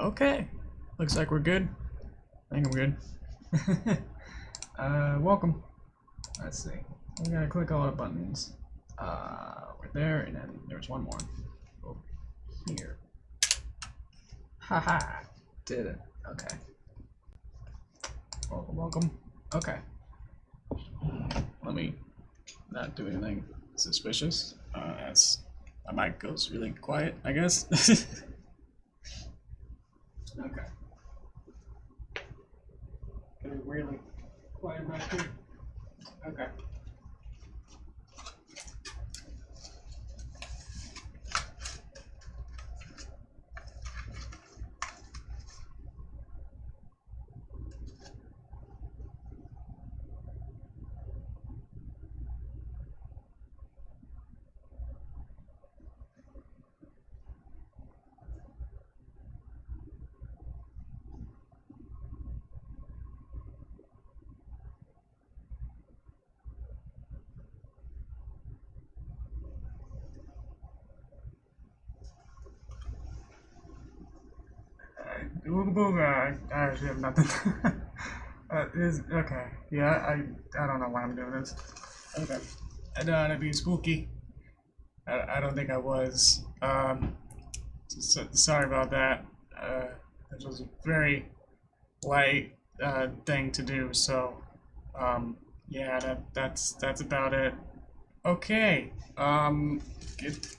Okay. Looks like we're good. I think I'm good. Welcome. Let's see. We gotta click all the buttons. Right there, and then there's one more. Over here. Haha. Did it. Okay. Welcome, welcome. Okay. Let me not do anything suspicious. As my mic goes really quiet, I guess. Okay. Getting really quiet back here. Okay. I actually have nothing. Okay. Yeah, I don't know why I'm doing this. Okay. I don't want to be spooky. I don't think I was. Sorry about that. This was a very light thing to do. So, yeah, that's about it. Okay.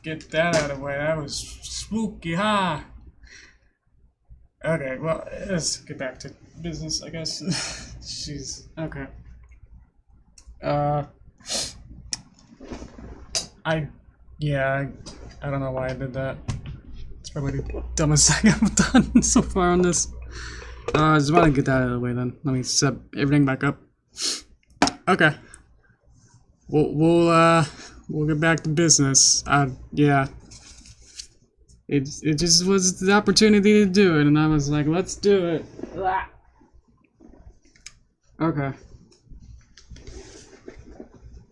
Get that out of the way. That was spooky, huh? Okay, well, let's get back to business, I guess. Jeez. Okay. I don't know why I did that. It's probably the dumbest thing I've done so far on this. I just want to get that out of the way then. Let me set everything back up. Okay. We'll get back to business. Yeah. It just was the opportunity to do it, and I was like, let's do it. Okay.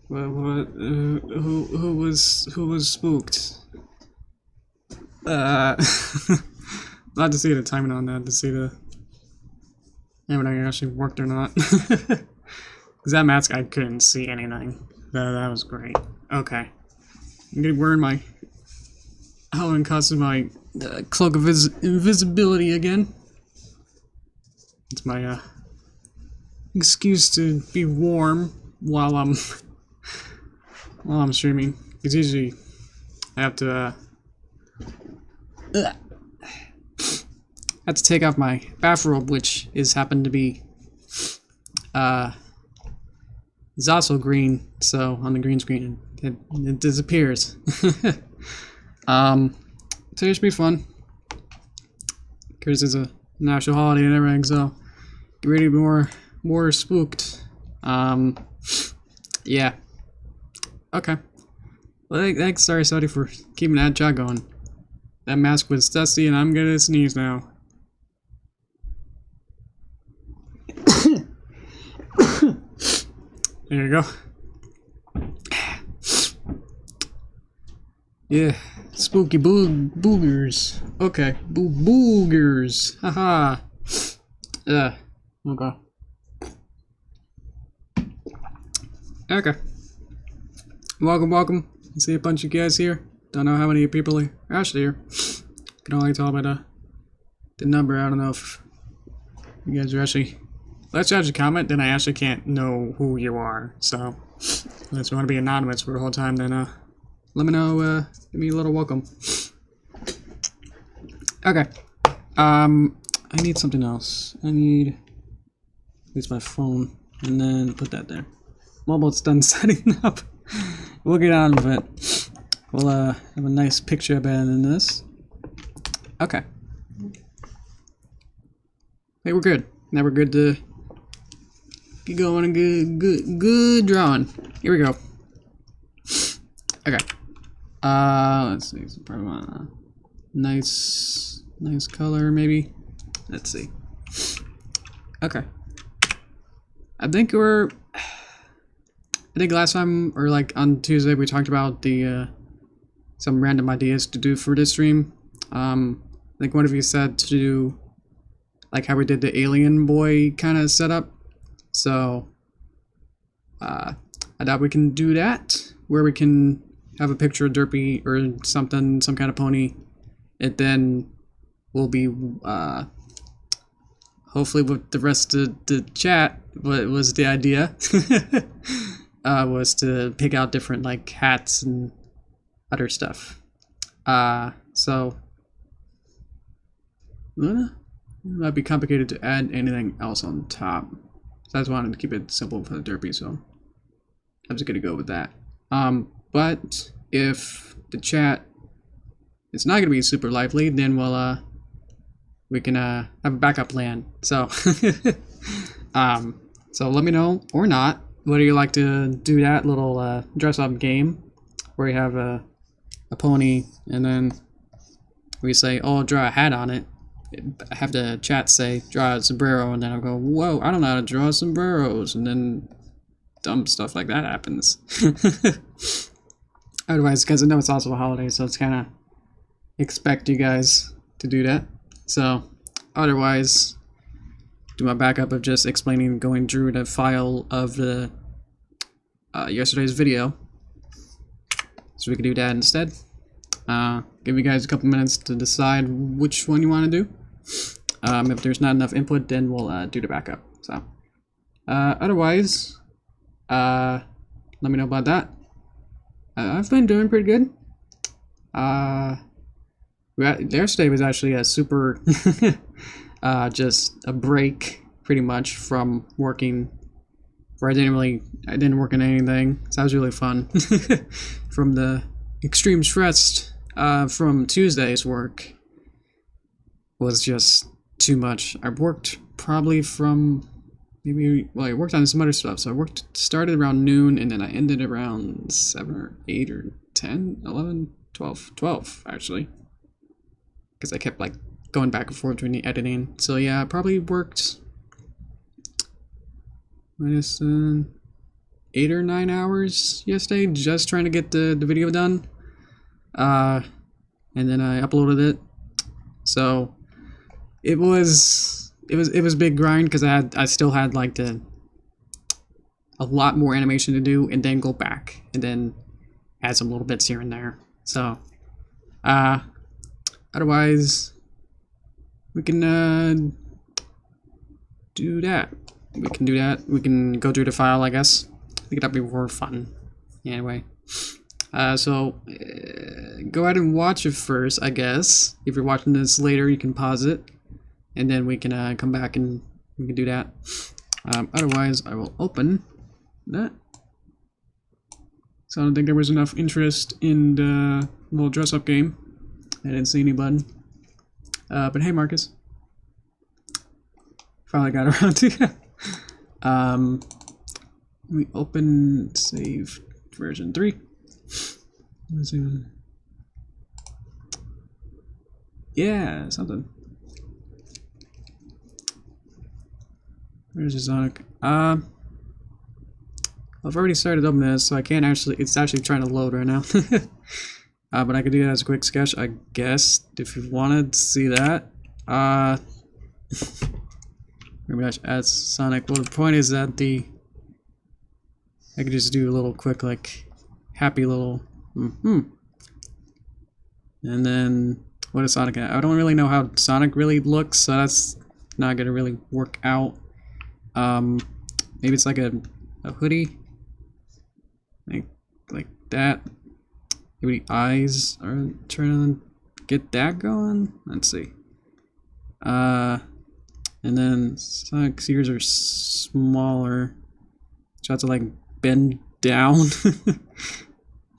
Well, who was spooked? I'll have to see the timing on that to see the everything actually worked or not. Because that mask, I couldn't see anything. That was great. Okay. I'm wearing my Halloween costume, my cloak of invisibility again. It's my excuse to be warm while I'm streaming. Because usually I have to take off my bathrobe, which happened to be is also green. So on the green screen, it disappears. So it should be fun. Because it's a national holiday and everything, so get ready to be more spooked. Yeah. Okay. Well, thanks, sorry for keeping that job going. That mask was dusty and I'm gonna sneeze now. There you go. Yeah, spooky boogers. Okay, boogers. Haha. Yeah. Okay. Okay. Welcome. I see a bunch of guys here. Don't know how many people are actually here. Can only tell by the number. I don't know if you guys are actually. Let's actually comment. Then I actually can't know who you are. So, unless you want to be anonymous for the whole time, then let me know, give me a little welcome. Okay. I need something else. I need at least my phone, and then put that there. Well, it's done setting up. We'll get on with it. We'll have a nice picture of it in this. Okay. Hey, we're good. Now we're good to get going and good drawing. Here we go. Okay. Let's see. Nice color, maybe. Let's see. Okay. I think last time, or like on Tuesday, we talked about the some random ideas to do for this stream. I think one of you said to do like how we did the alien boy kind of setup. So I thought we can do that, where we can have a picture of Derpy or something, some kind of pony, and then we'll be hopefully with the rest of the chat. What was the idea? Was to pick out different like hats and other stuff. So it might be complicated to add anything else on top. So I just wanted to keep it simple for the Derpy, so I'm just gonna go with that. But if the chat is not gonna be super lively, then we can have a backup plan. So so let me know or not whether you like to do that little dress up game where you have a pony and then we say, oh, draw a hat on it. I have the chat say draw a sombrero, and then I'll go, whoa, I don't know how to draw sombreros, and then dumb stuff like that happens. Otherwise, because I know it's also a holiday, so it's kind of expect you guys to do that. So otherwise, do my backup of just explaining, going through the file of the yesterday's video, so we can do that instead. Give you guys a couple minutes to decide which one you want to do. If there's not enough input, then we'll do the backup. So otherwise, let me know about that. I've been doing pretty good. Yesterday was actually a super just a break pretty much from working, where I didn't work on anything, so that was really fun. From the extreme stress from Tuesday's work was just too much. I worked probably from I worked on some other stuff, so I started around noon, and then I ended around 7 or 8 or 10, 11, 12 actually, because I kept like going back and forth between the editing. So yeah, I probably worked minus 8 or 9 hours yesterday just trying to get the video done, and then I uploaded it. So it was a big grind, because I still had like a lot more animation to do, and then go back and then add some little bits here and there. So otherwise we can do that. We can go through the file, I guess. I think that'd be more fun. Anyway, so go ahead and watch it first, I guess. If you're watching this later, you can pause it, and then we can come back and we can do that. Otherwise, I will open that. So I don't think there was enough interest in the little dress-up game. I didn't see anybody. But hey, Marcus. Finally got around to it. We open save version 3. Let's see. Yeah, something. Where's the Sonic? I've already started opening this, so I can't actually. It's actually trying to load right now. But I could do that as a quick sketch, I guess, if you wanted to see that. Maybe I should add Sonic. Well, the point is that I could just do a little quick, like, happy little and then what is Sonic? I don't really know how Sonic really looks, so that's not gonna really work out. Maybe it's like a hoodie, like that. Maybe the eyes are trying to get that going. Let's see. And then Sonic's ears are smaller, so I have to like bend down.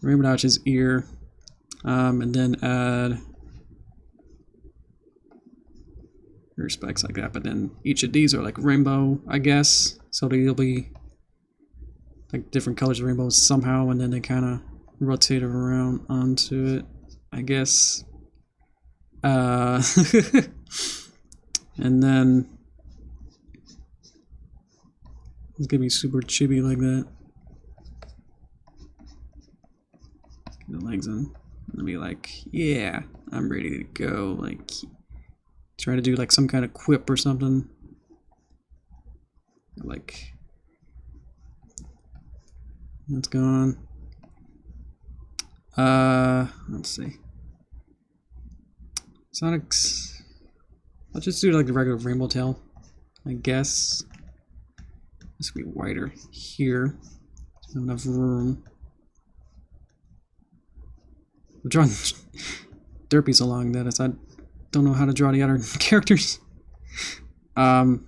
Rainbow Dodge's ear, and then add ear spikes like that. But then each of these are like rainbow, I guess. So they'll be like different colors of rainbows somehow, and then they kind of rotate around onto it, I guess. And then it's gonna be super chibi like that. Get the legs in. And be like, yeah, I'm ready to go. Like, try to do like some kind of quip or something. Like, that's gone. Let's see. Sonic's. I'll just do like the regular rainbow tail, I guess. This will be wider here. There's not enough room. I'm drawing Derpy so long that I don't know how to draw the other characters. Something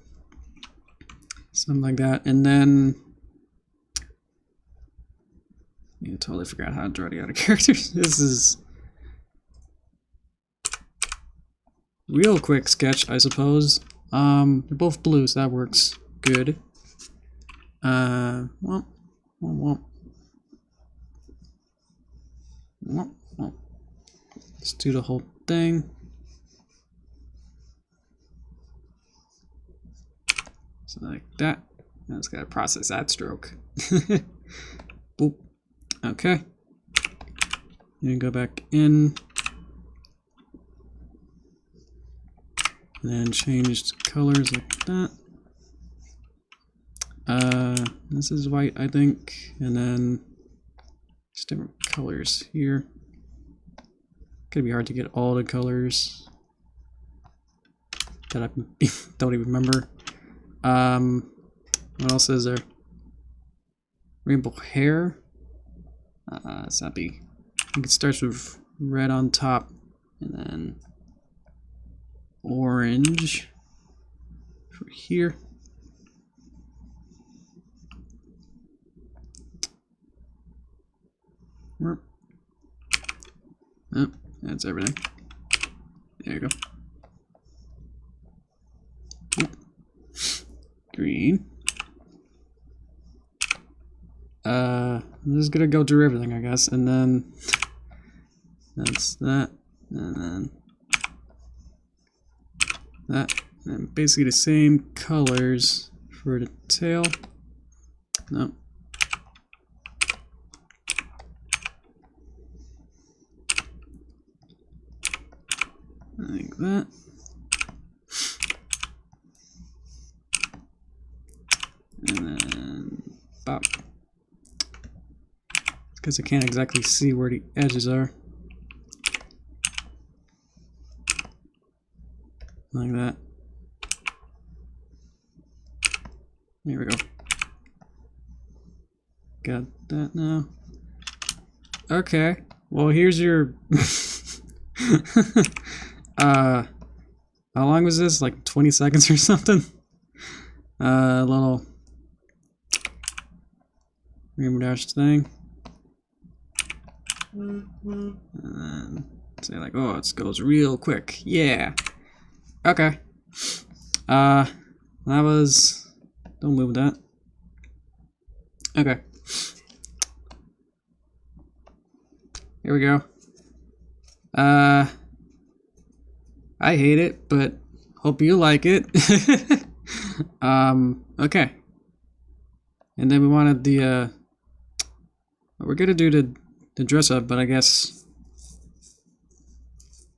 like that, and then I totally forgot how to draw the other characters. This is real quick sketch, I suppose. They're both blue, so that works good. Well. Let's do the whole thing. So like that. Now it's gotta process that stroke. Boop. Okay. And go back in. And then change the colors like that. This is white, I think, and then just different colors here. Could be hard to get all the colors that I don't even remember. What else is there? Rainbow hair. It's not be. I think it starts with red on top, and then orange for here. Oh, that's everything. There you go. Green. I'm just gonna go through everything, I guess, and then that's that, and then that, and basically the same colors for the tail. No. Like that. And then pop. Because I can't exactly see where the edges are. Like that. There we go. Got that now. Okay. Well, here's your how long was this? Like 20 seconds or something? A little Rainbow Dash thing. And then say like, oh, it goes real quick. Yeah. Okay. That was, don't move with that. Okay. Here we go. I hate it, but hope you like it. Okay. And then we wanted the, we're gonna do the dress up, but I guess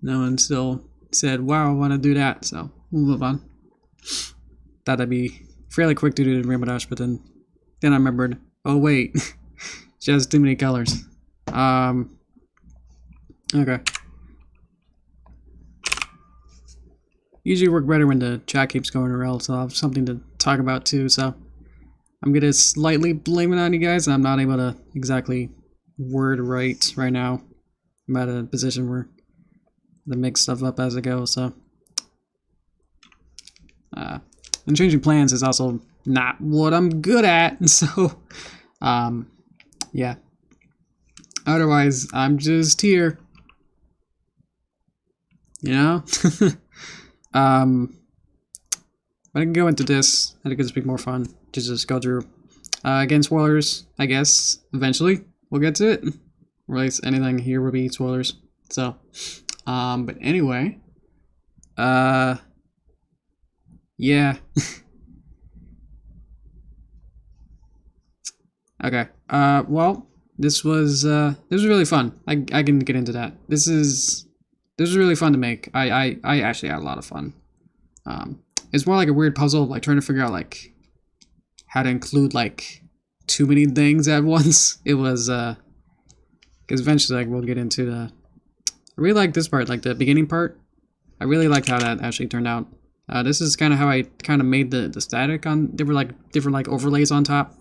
no one still said, wow, I want to do that, so we'll move on. Thought that'd be fairly quick to do the Rainbow Dash, but then I remembered, oh wait, just too many colors. Okay. Usually work better when the chat keeps going, or else I'll have something to talk about too, so I'm gonna slightly blame it on you guys. I'm not able to exactly word right now. I'm at a position where I mix stuff up as I go, so and changing plans is also not what I'm good at, so yeah. Otherwise, I'm just here, you know. But I can go into this. I think it's be more fun to just go through. Again, spoilers, I guess, eventually we'll get to it. Or at least anything here will be spoilers. So, but anyway, yeah. Okay, well, this was really fun. I can get into that. This was really fun to make. I actually had a lot of fun. It's more like a weird puzzle of like trying to figure out like how to include like too many things at once. It was because eventually like we'll get into the. I really like this part, like the beginning part. I really liked how that actually turned out. This is kind of how I kind of made the static on. There were like different overlays on top,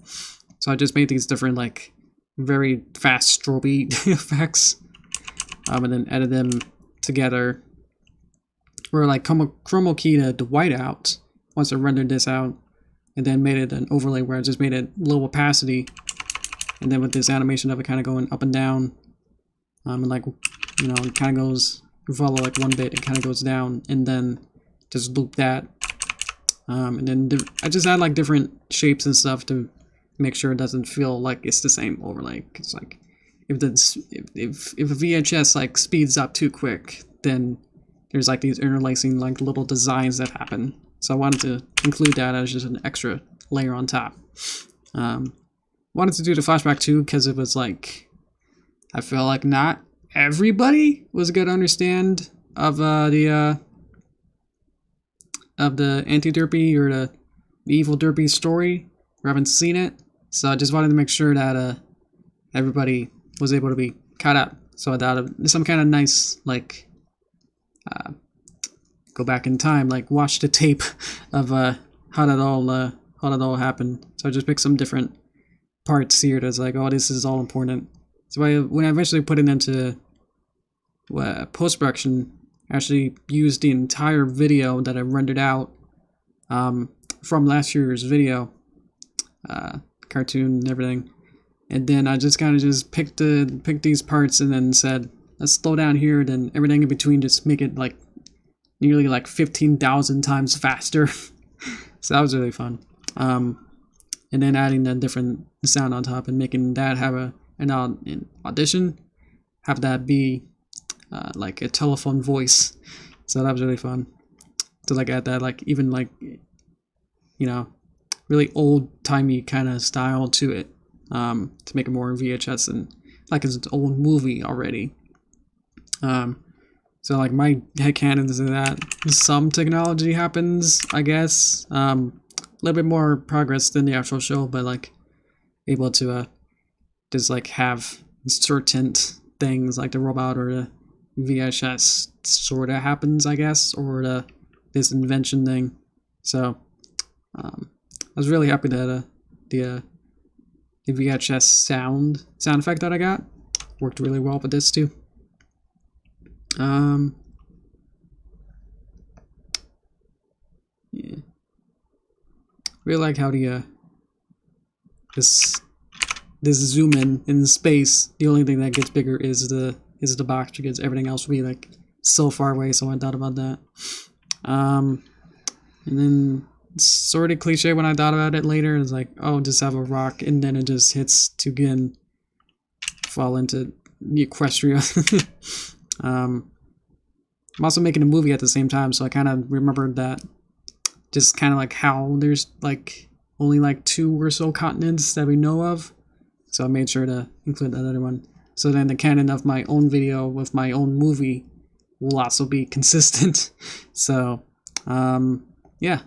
so I just made these different like very fast strobey effects, and then edit them together. Where like chroma key the whiteout once I rendered this out, and then made it an overlay where I just made it low opacity, and then with this animation of it kind of going up and down, and like it kind of goes. You follow like one bit, it kind of goes down, and then just loop that, and then I just add like different shapes and stuff to make sure it doesn't feel like it's the same overlay. It's like if a VHS like speeds up too quick, then there's like these interlacing like little designs that happen. So I wanted to include that as just an extra layer on top. Wanted to do the flashback too because it was like I feel like not everybody was gonna understand of the anti-Derpy or the evil Derpy story, or haven't seen it. So I just wanted to make sure that everybody was able to be caught up. So I thought of some kind of nice like go back in time, like watch the tape of how that all happened. So I just picked some different parts here that's like, oh, this is all important. So when I eventually put it into post-production, I actually used the entire video that I rendered out from last year's video, cartoon and everything, and then I just kind of just picked these parts and then said, let's slow down here, then everything in between just make it like nearly like 15,000 times faster. So that was really fun. And then adding the different sound on top and making that have an audition, have that be like a telephone voice. So that was really fun to like add that like even like really old-timey kind of style to it, to make it more VHS and like it's its own movie already. So like my headcanon is that some technology happens, I guess, a little bit more progress than the actual show, but like able to just like have certain things like the robot or the VHS sort of happens, I guess, or this invention thing. So I was really happy that the VHS sound effect that I got worked really well with this too. Yeah, really like how this zoom in space. The only thing that gets bigger is the box because everything else will be like so far away. So I thought about that. And then sort of cliche when I thought about it later. It's like, oh, just have a rock and then it just hits to again fall into the Equestria. I'm also making a movie at the same time, so I kind of remembered that just kind of like how there's like only like 2 or so continents that we know of. So I made sure to include that other one. So then the canon of my own video with my own movie will also be consistent. So, yeah.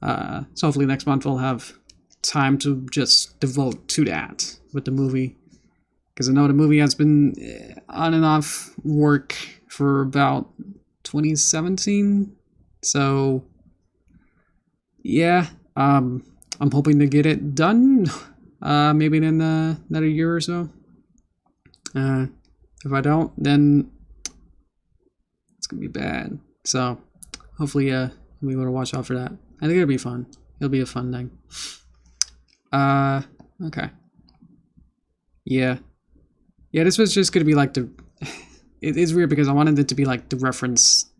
So hopefully next month we'll have time to just devote to that with the movie. Because I know the movie has been on and off work for about 2017. So, yeah. I'm hoping to get it done. Maybe in another year or so. If I don't, then it's gonna be bad. So hopefully, we want to watch out for that. I think it'll be fun. It'll be a fun thing. Okay. Yeah. Yeah, this was just gonna be like it is weird because I wanted it to be like the reference,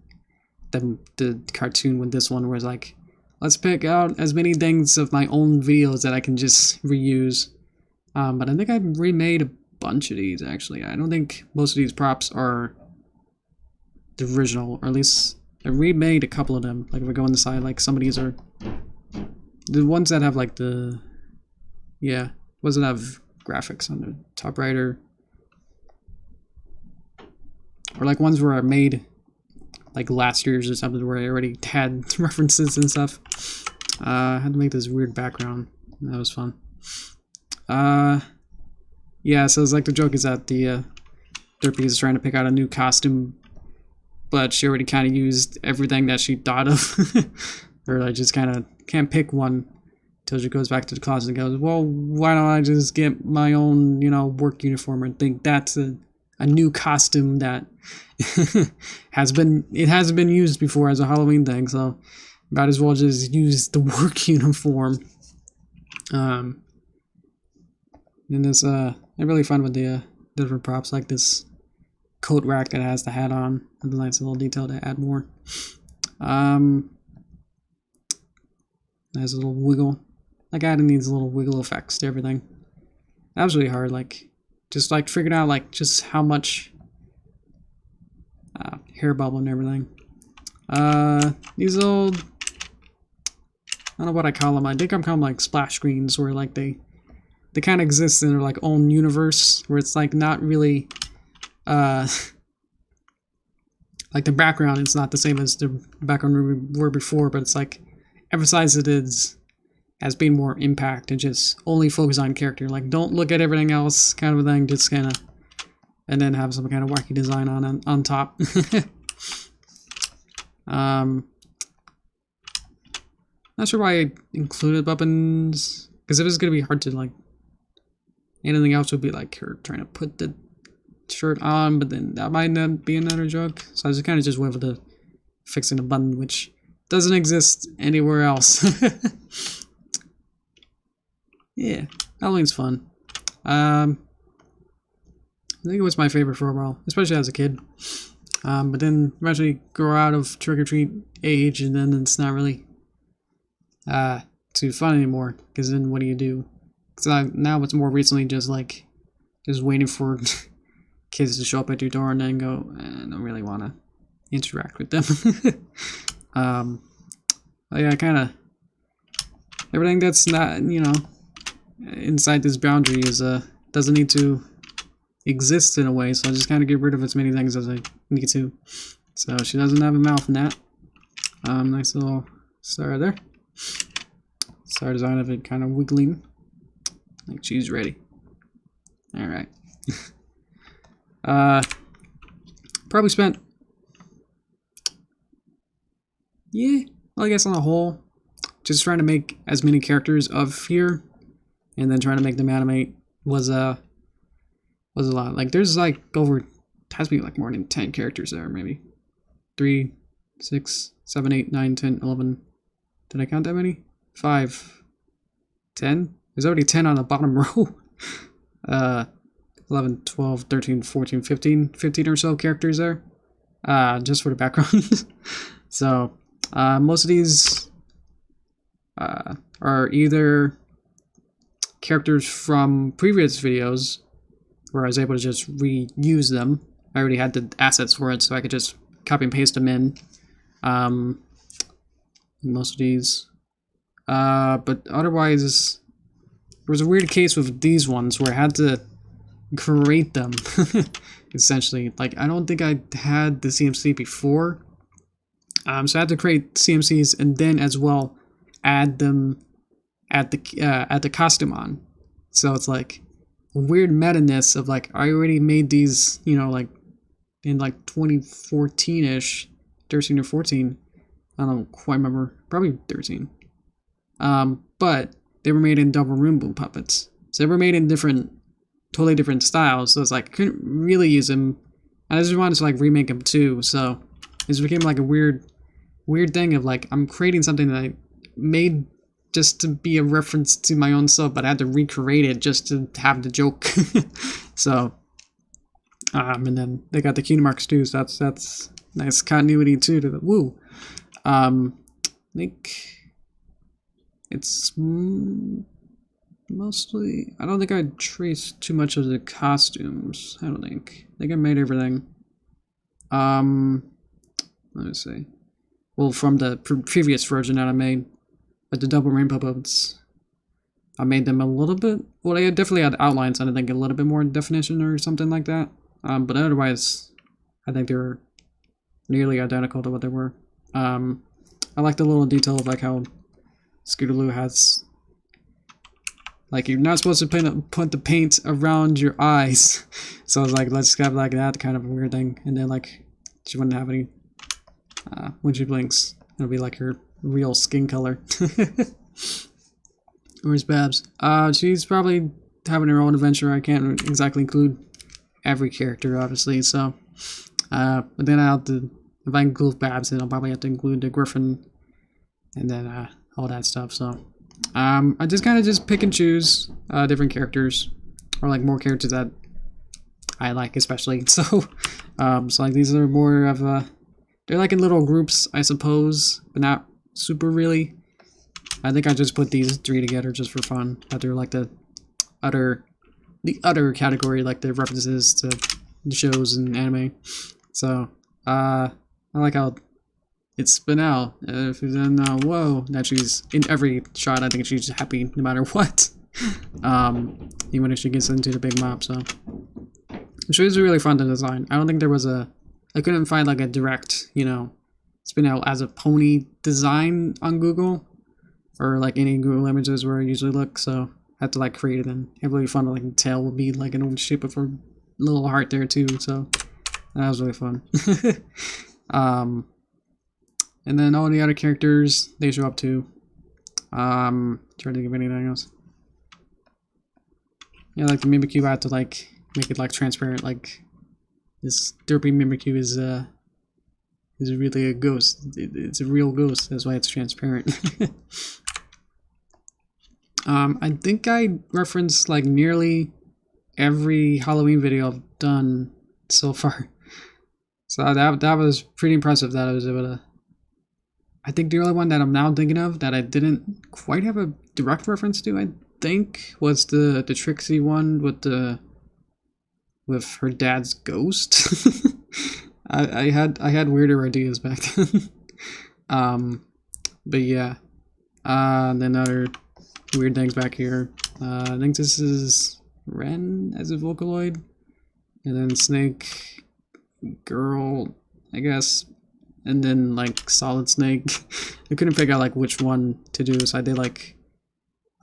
the cartoon with this one, where it's like, let's pick out as many things of my own videos that I can just reuse. But I think I remade a bunch of these, actually. I don't think most of these props are the original, or at least I remade a couple of them. Like if I go inside, like some of these are the ones that have like the, yeah, ones that have graphics on the top right, or like ones where I made like last year's or something where I already had references and stuff. I had to make this weird background. That was fun. Yeah, so it's like the joke is that the Derpy is trying to pick out a new costume, but she already kind of used everything that she thought of. Or like just kind of can't pick one till she goes back to the closet and goes, well, why don't I just get my own, you know, work uniform and think that's a new costume that hasn't been used before as a Halloween thing, so might as well just use the work uniform. And this I'm really fun with the different props, like this coat rack that has the hat on and the nice little detail to add more. Nice little wiggle, like adding these little wiggle effects to everything. That was really hard, like just like figuring out like just how much hair bubble and everything. These little, I don't know what I call them. I think I'm calling them like splash screens, where like they kind of exist in their like own universe, where it's like not really like the background is not the same as the background we were before, but it's like emphasize it as being more impact and just only focus on character. Like don't look at everything else, kind of a thing. Just kind of, and then have some kind of wacky design on top. Not sure why I included weapons, because if it's gonna be hard to like, anything else would be like her trying to put the shirt on, but then that might not be another joke. So I just kind of just went with the fixing a button, which doesn't exist anywhere else. Yeah, Halloween's fun. I think it was my favorite for a while, especially as a kid. But then eventually grow out of trick-or-treat age, and then it's not really too fun anymore, because then what do you do? So now it's more recently just like just waiting for kids to show up at your door and then go, I don't really want to interact with them. Yeah, kind of everything that's not, you know, inside this boundary is doesn't need to exist in a way, so I just kind of get rid of as many things as I need to. So she doesn't have a mouth in that. Nice little star there. Star design of it kind of wiggling like she's ready. All right. Probably spent, yeah, well, I guess on the whole, just trying to make as many characters of here, and then trying to make them animate was a lot. Like there's like over, has to be like more than 10 characters there, maybe 3, 6, 7, 8, 9, 10, 11. Did I count that many? 5, 10. There's already 10 on the bottom row. 11, 12, 13, 14, 15 or so characters there, just for the background. So most of these are either characters from previous videos where I was able to just reuse them. I already had the assets for it, so I could just copy and paste them in. Most of these. But otherwise, there was a weird case with these ones where I had to create them, essentially. Like, I don't think I had the CMC before. So I had to create CMCs and then as well add them at the costume on. So it's like a weird meta-ness of like, I already made these, you know, like in like 2014-ish, 13 or 14. I don't quite remember, probably 13. But they were made in double room boom puppets. So they were made in totally different styles. So it's like, I couldn't really use them. I just wanted to like remake them too. So this became like a weird thing of like, I'm creating something that I made just to be a reference to my own stuff, but I had to recreate it just to have the joke. So, and then they got the cutie marks too, so that's nice continuity too to the woo. I think it's mostly, I don't think I traced too much of the costumes. I think I made everything. Let me see. Well, from the previous version that I made, but the double rainbow puppets, I made them a little bit. Well, they definitely had outlines, and I think a little bit more definition or something like that. But otherwise, I think they're nearly identical to what they were. I like the little detail of like how Scootaloo has, like, you're not supposed to put the paint around your eyes. So I was like, let's have like that kind of weird thing. And then like, she wouldn't have any, when she blinks, it'll be like her real skin color. Where's Babs? She's probably having her own adventure. I can't exactly include every character, obviously, so, but then I'll have to, if I include Babs, then I'll probably have to include the Griffin, and then, all that stuff, so, I just kind of just pick and choose, different characters, or, like, more characters that I like, especially, so, so, like, these are more of, they're, like, in little groups, I suppose, but not super really. I think I just put these 3 together just for fun, that they're, like, the other category, like the references to the shows and anime. So, I like how it's Spinel. If you didn't know, whoa, that she's in every shot. I think she's happy no matter what. Even if she gets into the big map. So, she was really fun to design. I don't think there was I couldn't find like a direct, you know, Spinel as a pony design on Google, or like any Google images where I usually look. So I had to like create it, and it really fun. Like the tail would be like an old shape of her little heart there too. So that was really fun. And then all the other characters, they show up too. Trying to think of anything else. Yeah, like the Mimikyu, I had to like make it like transparent. Like this Derpy Mimikyu is really a ghost. It's a real ghost. That's why it's transparent. I think I referenced like nearly every Halloween video I've done so far. So that was pretty impressive that I was able to. I think the only one that I'm now thinking of that I didn't quite have a direct reference to, I think, was the Trixie one with her dad's ghost. I had weirder ideas back then. But yeah. Then other weird things back here. I think this is Ren as a Vocaloid. And then Snake Girl, I guess. And then like Solid Snake. I couldn't figure out like which one to do, so I did like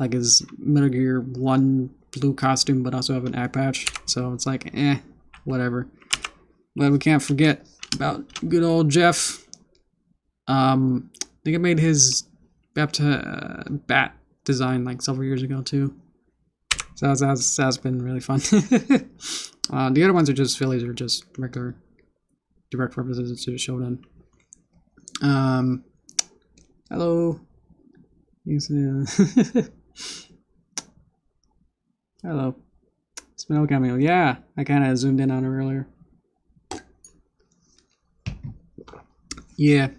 his Metal Gear 1 blue costume, but also have an eye patch. So it's like, whatever. But we can't forget about good old Jeff. I think I made his bat design like several years ago too. So that's been really fun. The other ones are just Phillies, or just regular direct references to Shonen. Hello. Hello. Smell cameo. Yeah, I kind of zoomed in on her earlier. Yeah.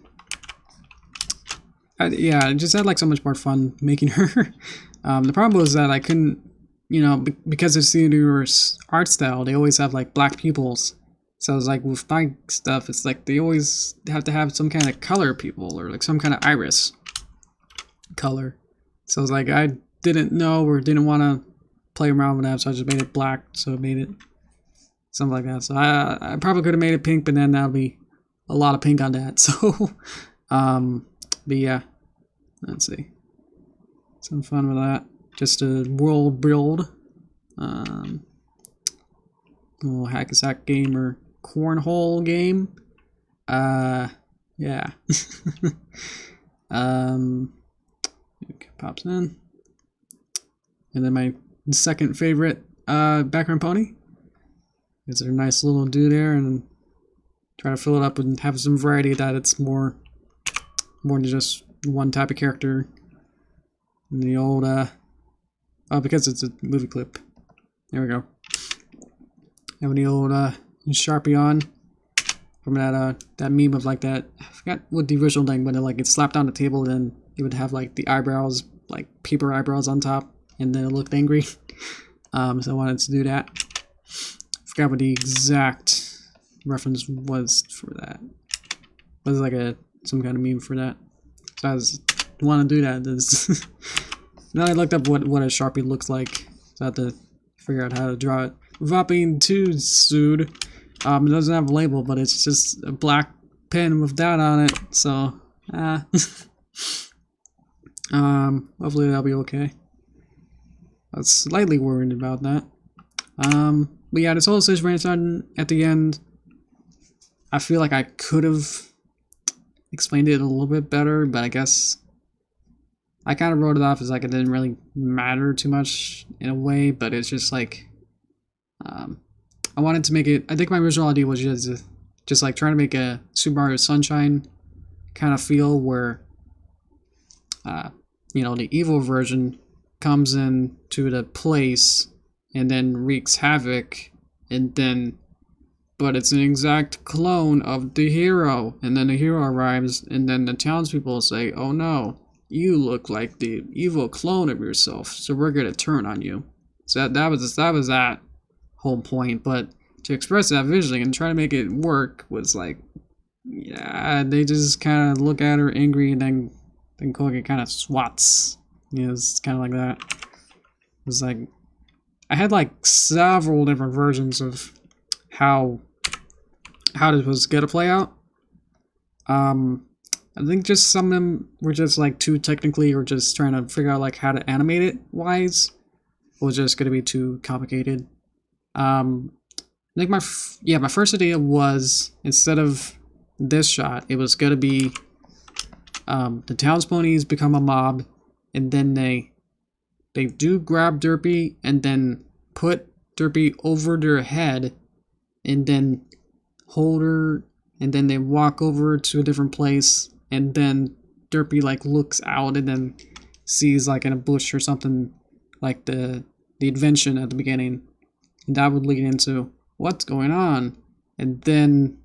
I just had like so much more fun making her. The problem was that I couldn't, you know, because of Cintiq's art style, they always have like black pupils. So it's like with my stuff, it's like they always have to have some kind of color pupil, or like some kind of iris color. So it's like I didn't know or didn't want to play around with that, so I just made it black. So it made it something like that. So I probably could have made it pink, but then that'll be a lot of pink on that. So, but yeah, let's see, some fun with that. Just a world build, little hack-a-sack game or cornhole game. Yeah. Pops in. And then my second favorite background pony. It's a nice little dude there, and try to fill it up and have some variety that it's more than just one type of character. And the old because it's a movie clip. There we go. Having the old Sharpie on from that meme of like that. I forgot what the original thing, but it slapped on the table, and it would have like the eyebrows, like paper eyebrows on top, and then it looked angry. So I wanted to do that. Forgot what the exact reference was for that. It was like some kind of meme for that. So I want to do that. Now I looked up what a Sharpie looks like, so I had to figure out how to draw it without being too sued. It doesn't have a label, but it's just a black pen with that on it, so hopefully that'll be okay. I was slightly worried about that. But yeah, this whole situation at the end, I feel like I could have explained it a little bit better, but I guess I kind of wrote it off as like it didn't really matter too much in a way, but it's just like, I wanted to make it, I think my original idea was just like trying to make a Super Mario Sunshine kind of feel where, you know, the evil version comes into the place and then wreaks havoc, and then, but it's an exact clone of the hero, and then the hero arrives, and then the townspeople say, oh no, you look like the evil clone of yourself, so we're gonna turn on you. So that was that whole point, but to express that visually and try to make it work was like, yeah, they just kind of look at her angry, and then Kogi kind of swats. You know, it's kind of like that. It was like, I had like several different versions of how this was gonna play out. I think just some of them were just like too technically, or just trying to figure out like how to animate it wise, was just gonna be too complicated. I think my first idea was, instead of this shot, it was gonna be the townsfolk become a mob, and then they do grab Derpy and then put Derpy over their head and then hold her, and then they walk over to a different place, and then Derpy like looks out and then sees like in a bush or something like the invention at the beginning, and that would lead into what's going on, and then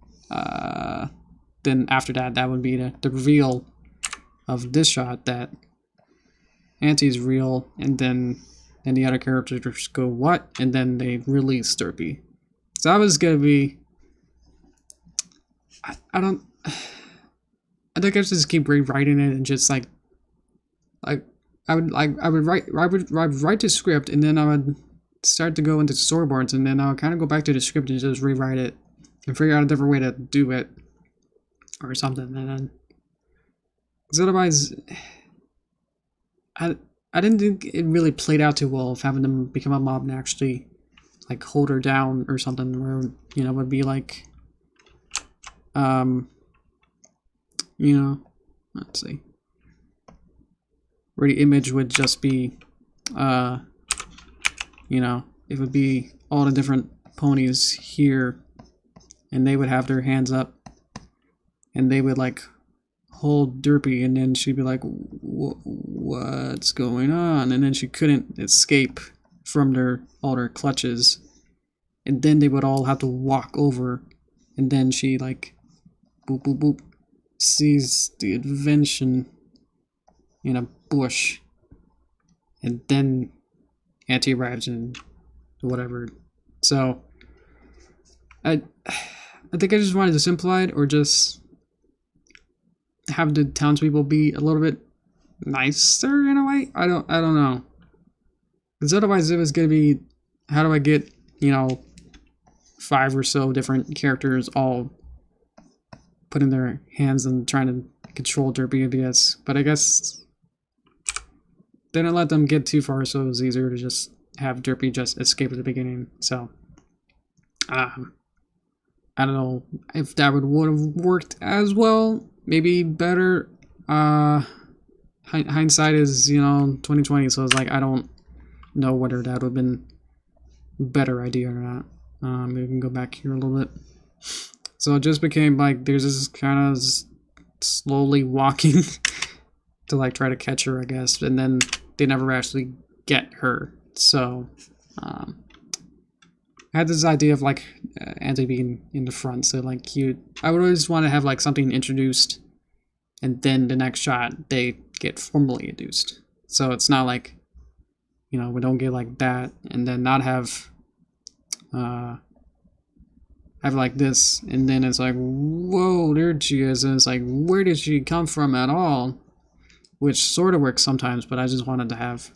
after that would be the reveal of this shot that Auntie's real, and then the other characters go, what? And then they release Derpy. So that was gonna be, I think I just keep rewriting it, and just like I would write the script, and then I would start to go into storyboards, and then I would kind of go back to the script and just rewrite it and figure out a different way to do it or something, and then, because otherwise I didn't think it really played out too well of having them become a mob and actually like hold her down or something, where, you know, would be like, you know, let's see, where the image would just be, you know, it would be all the different ponies here, and they would have their hands up, and they would like hold Derpy, and then she'd be like, what's going on? And then she couldn't escape from all their clutches, and then they would all have to walk over, and then she like boop boop boop sees the invention in a bush, and then Auntie arrives and whatever. So I think I just wanted to simplify it, or just have the townspeople be a little bit nicer in a way. I don't know, because otherwise it was gonna be, how do I get, you know, 5 or so different characters all putting their hands and trying to control Derpy, BS. But I guess they didn't let them get too far, so it was easier to just have Derpy just escape at the beginning. So I don't know if that would have worked as well. Maybe better. Hindsight is, you know, 2020, so it's like, I don't know whether that would have been a better idea or not. Maybe we can go back here a little bit. So it just became like, there's this kind of slowly walking to like try to catch her, I guess, and then they never actually get her. So I had this idea of like Auntie being in the front, so like I would always want to have like something introduced, and then the next shot they get formally introduced. So it's not like, you know, we don't get like that, and then not have like this, and then it's like, whoa, there she is, and it's like, where did she come from at all? Which sort of works sometimes, but I just wanted to have,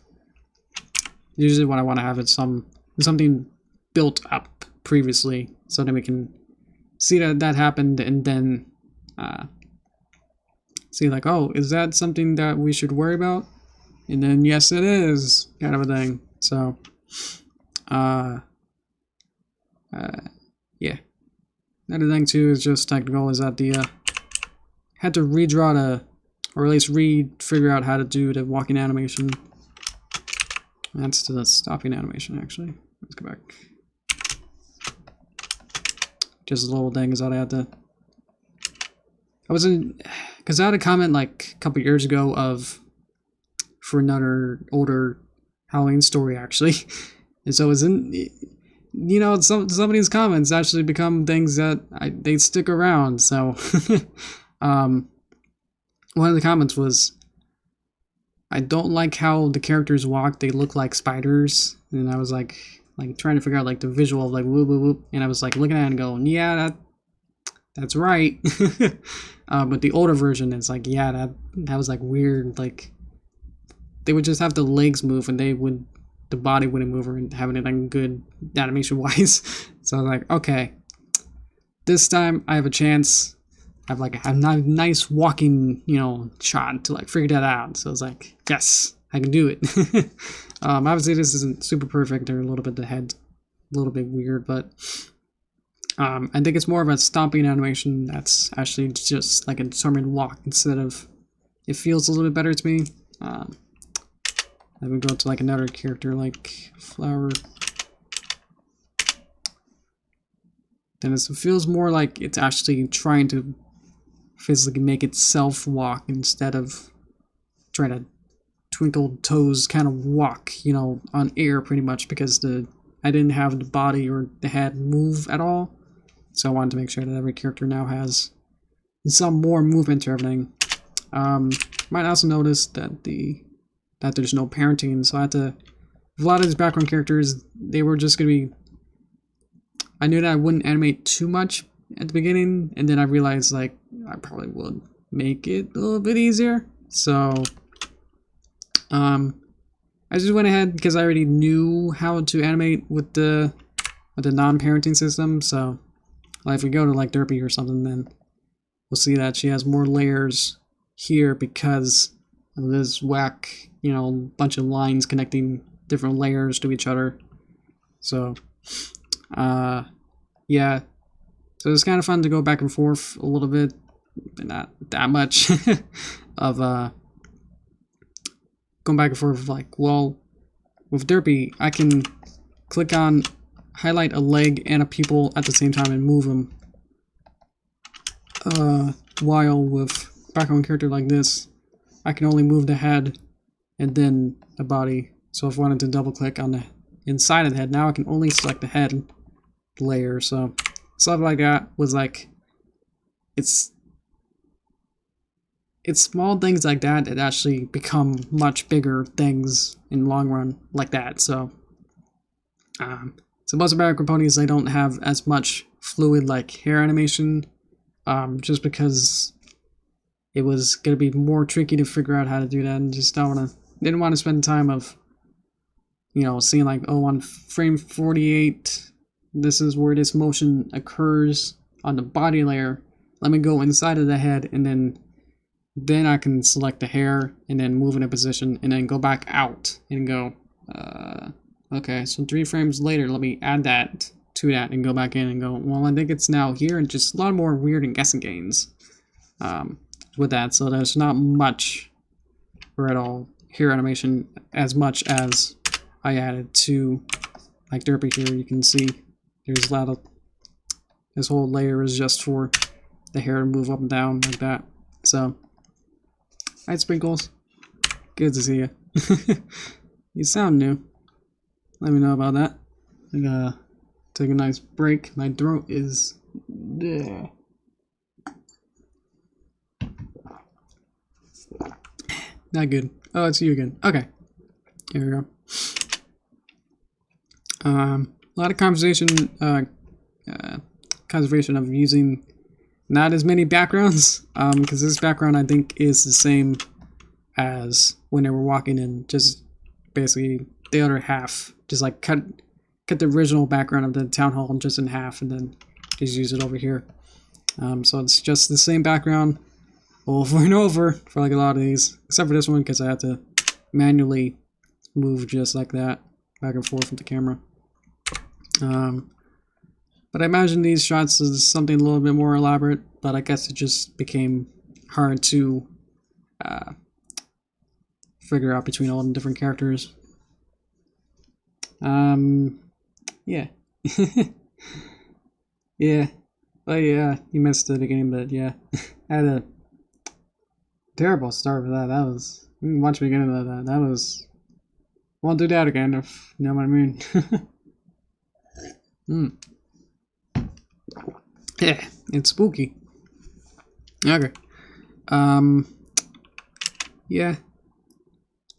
usually what I want to have is something built up previously, so that we can see that happened, and then see like, oh, is that something that we should worry about? And then yes, it is, kind of a thing. So, yeah. Another thing too is just technical. Is that the had to redraw the, or at least figure out how to do the walking animation. That's the stopping animation actually. Let's go back. Just a little thing is that I had to. I wasn't, because I had a comment like a couple years ago for another older Halloween story actually, and so it was in, you know, some of these comments actually become things that they stick around. So, one of the comments was, I don't like how the characters walk. They look like spiders, and I was like trying to figure out like the visual of like whoop whoop whoop, and I was like looking at it and going, yeah, that's right. But the older version is like, yeah, that was like weird. Like they would just have the legs move, and the body wouldn't move or have anything good animation wise. So I was like, okay, this time I have a chance. I have like a nice walking, you know, shot to like figure that out. So I was like, yes, I can do it. Obviously this isn't super perfect, or a little bit the head, a little bit weird, but I think it's more of a stomping animation that's actually just like a determined walk instead of, it feels a little bit better to me. Then we go to like another character like Flower. Then it feels more like it's actually trying to physically make itself walk instead of trying to twinkle toes kind of walk, you know, on air pretty much, because I didn't have the body or the head move at all. So I wanted to make sure that every character now has some more movement to everything. Might also notice that there's no parenting, so I had to, with a lot of these background characters, they were just gonna be, I knew that I wouldn't animate too much at the beginning, and then I realized like I probably would make it a little bit easier. So I just went ahead because I already knew how to animate with the non-parenting system. So like if we go to like Derpy or something, then we'll see that she has more layers here because of this you know, bunch of lines connecting different layers to each other. So yeah, so it's kind of fun to go back and forth a little bit, but not that much of going back and forth. Like, well, with Derpy I can click on, highlight a leg and a pupil at the same time and move them, while with background character like this I can only move the head and then the body. So if I wanted to double click on the inside of the head, now I can only select the head layer. So stuff like that was like, it's small things like that that actually become much bigger things in the long run like that. So so most background ponies, they don't have as much fluid like hair animation, just because it was going to be more tricky to figure out how to do that, and just didn't want to spend time of, you know, seeing like, oh, on frame 48 this is where this motion occurs on the body layer, let me go inside of the head, and then I can select the hair and then move in a position and then go back out and go, okay, so 3 frames later let me add that to that and go back in and go, well, I think it's now here, and just a lot more weird and guessing games with that. So there's not much or at all hair animation as much as I added to like Derpy here. You can see there's a lot of, this whole layer is just for the hair to move up and down like that. So, hi Sprinkles, good to see you. You sound new. Let me know about that. I gotta take a nice break. My throat is there. Not good. Oh, it's you again. Okay. Here we go. A lot of conversation of using not as many backgrounds, because this background I think is the same as when they were walking in, just basically the other half, just like cut the original background of the town hall just in half and then just use it over here. So it's just the same background over and over for like a lot of these, except for this one because I had to manually move just like that back and forth with the camera. But I imagine these shots is something a little bit more elaborate, but I guess it just became hard to figure out between all the different characters. Yeah. Yeah. Oh yeah, you missed the beginning, but yeah. I had a terrible start for that. That was, you can watch the beginning of that. That was, won't do that again if you know what I mean. Yeah, it's spooky. Okay. Yeah.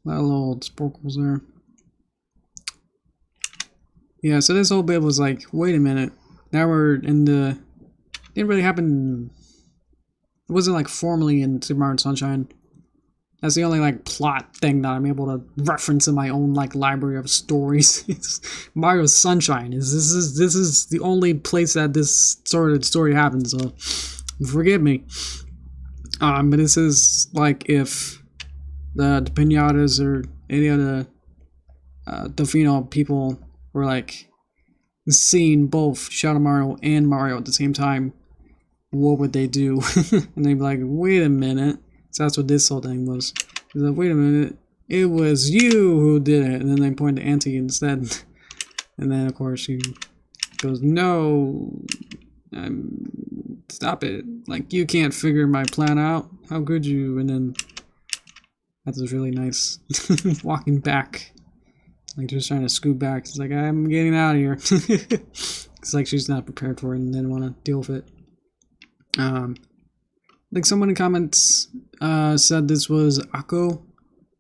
A lot of little sparkles there. Yeah, so this whole bit was like, wait a minute. Now we're in the... Didn't really happen... It wasn't like formally in Super Mario Sunshine. That's the only like plot thing that I'm able to reference in my own like library of stories. It's Mario Sunshine. This is the only place that this sort of story happens, so forgive me. But this is like if the Pinatas or any of the Delfino people were like seeing both Shadow Mario and Mario at the same time, what would they do? And they'd be like, wait a minute. So that's what this whole thing was. Like, wait a minute, it was you who did it. And then they point to Auntie instead. And then of course she goes, no, stop it. Like, you can't figure my plan out. How could you? And then that's just really nice. Walking back. Like just trying to scoot back. It's like, I'm getting out of here. It's like she's not prepared for it and didn't want to deal with it. Like someone in comments said this was Akko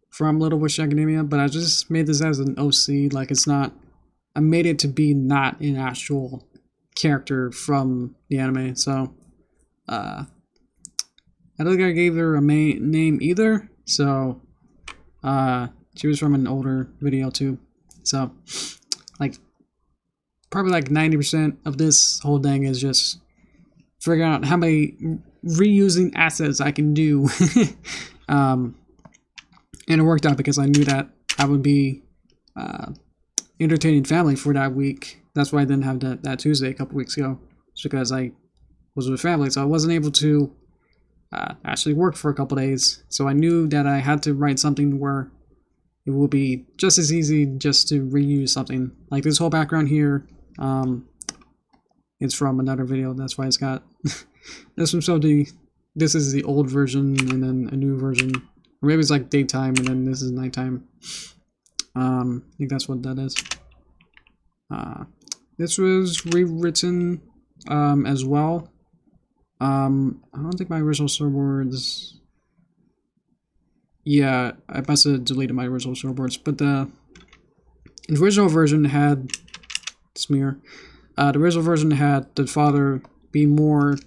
from Little Witch Academia, but I just made this as an OC. Like it's not, I made it to be not an actual character from the anime. So I don't think I gave her a main name either. So she was from an older video too. So like probably like 90% of this whole thing is just figuring out how many reusing assets I can do. And it worked out because I knew that I would be entertaining family for that week. That's why I didn't have that Tuesday a couple weeks ago. It's because I was with family, so I wasn't able to actually work for a couple days. So I knew that I had to write something where it will be just as easy just to reuse something. Like this whole background here, it's from another video. That's why it's got this from this is the old version and then a new version. Or maybe it's like daytime and then this is nighttime. I think that's what that is. This was rewritten as well. I don't think my original storyboards. Yeah, I must have deleted my original storyboards, but the original version had smear. The original version had the father be more.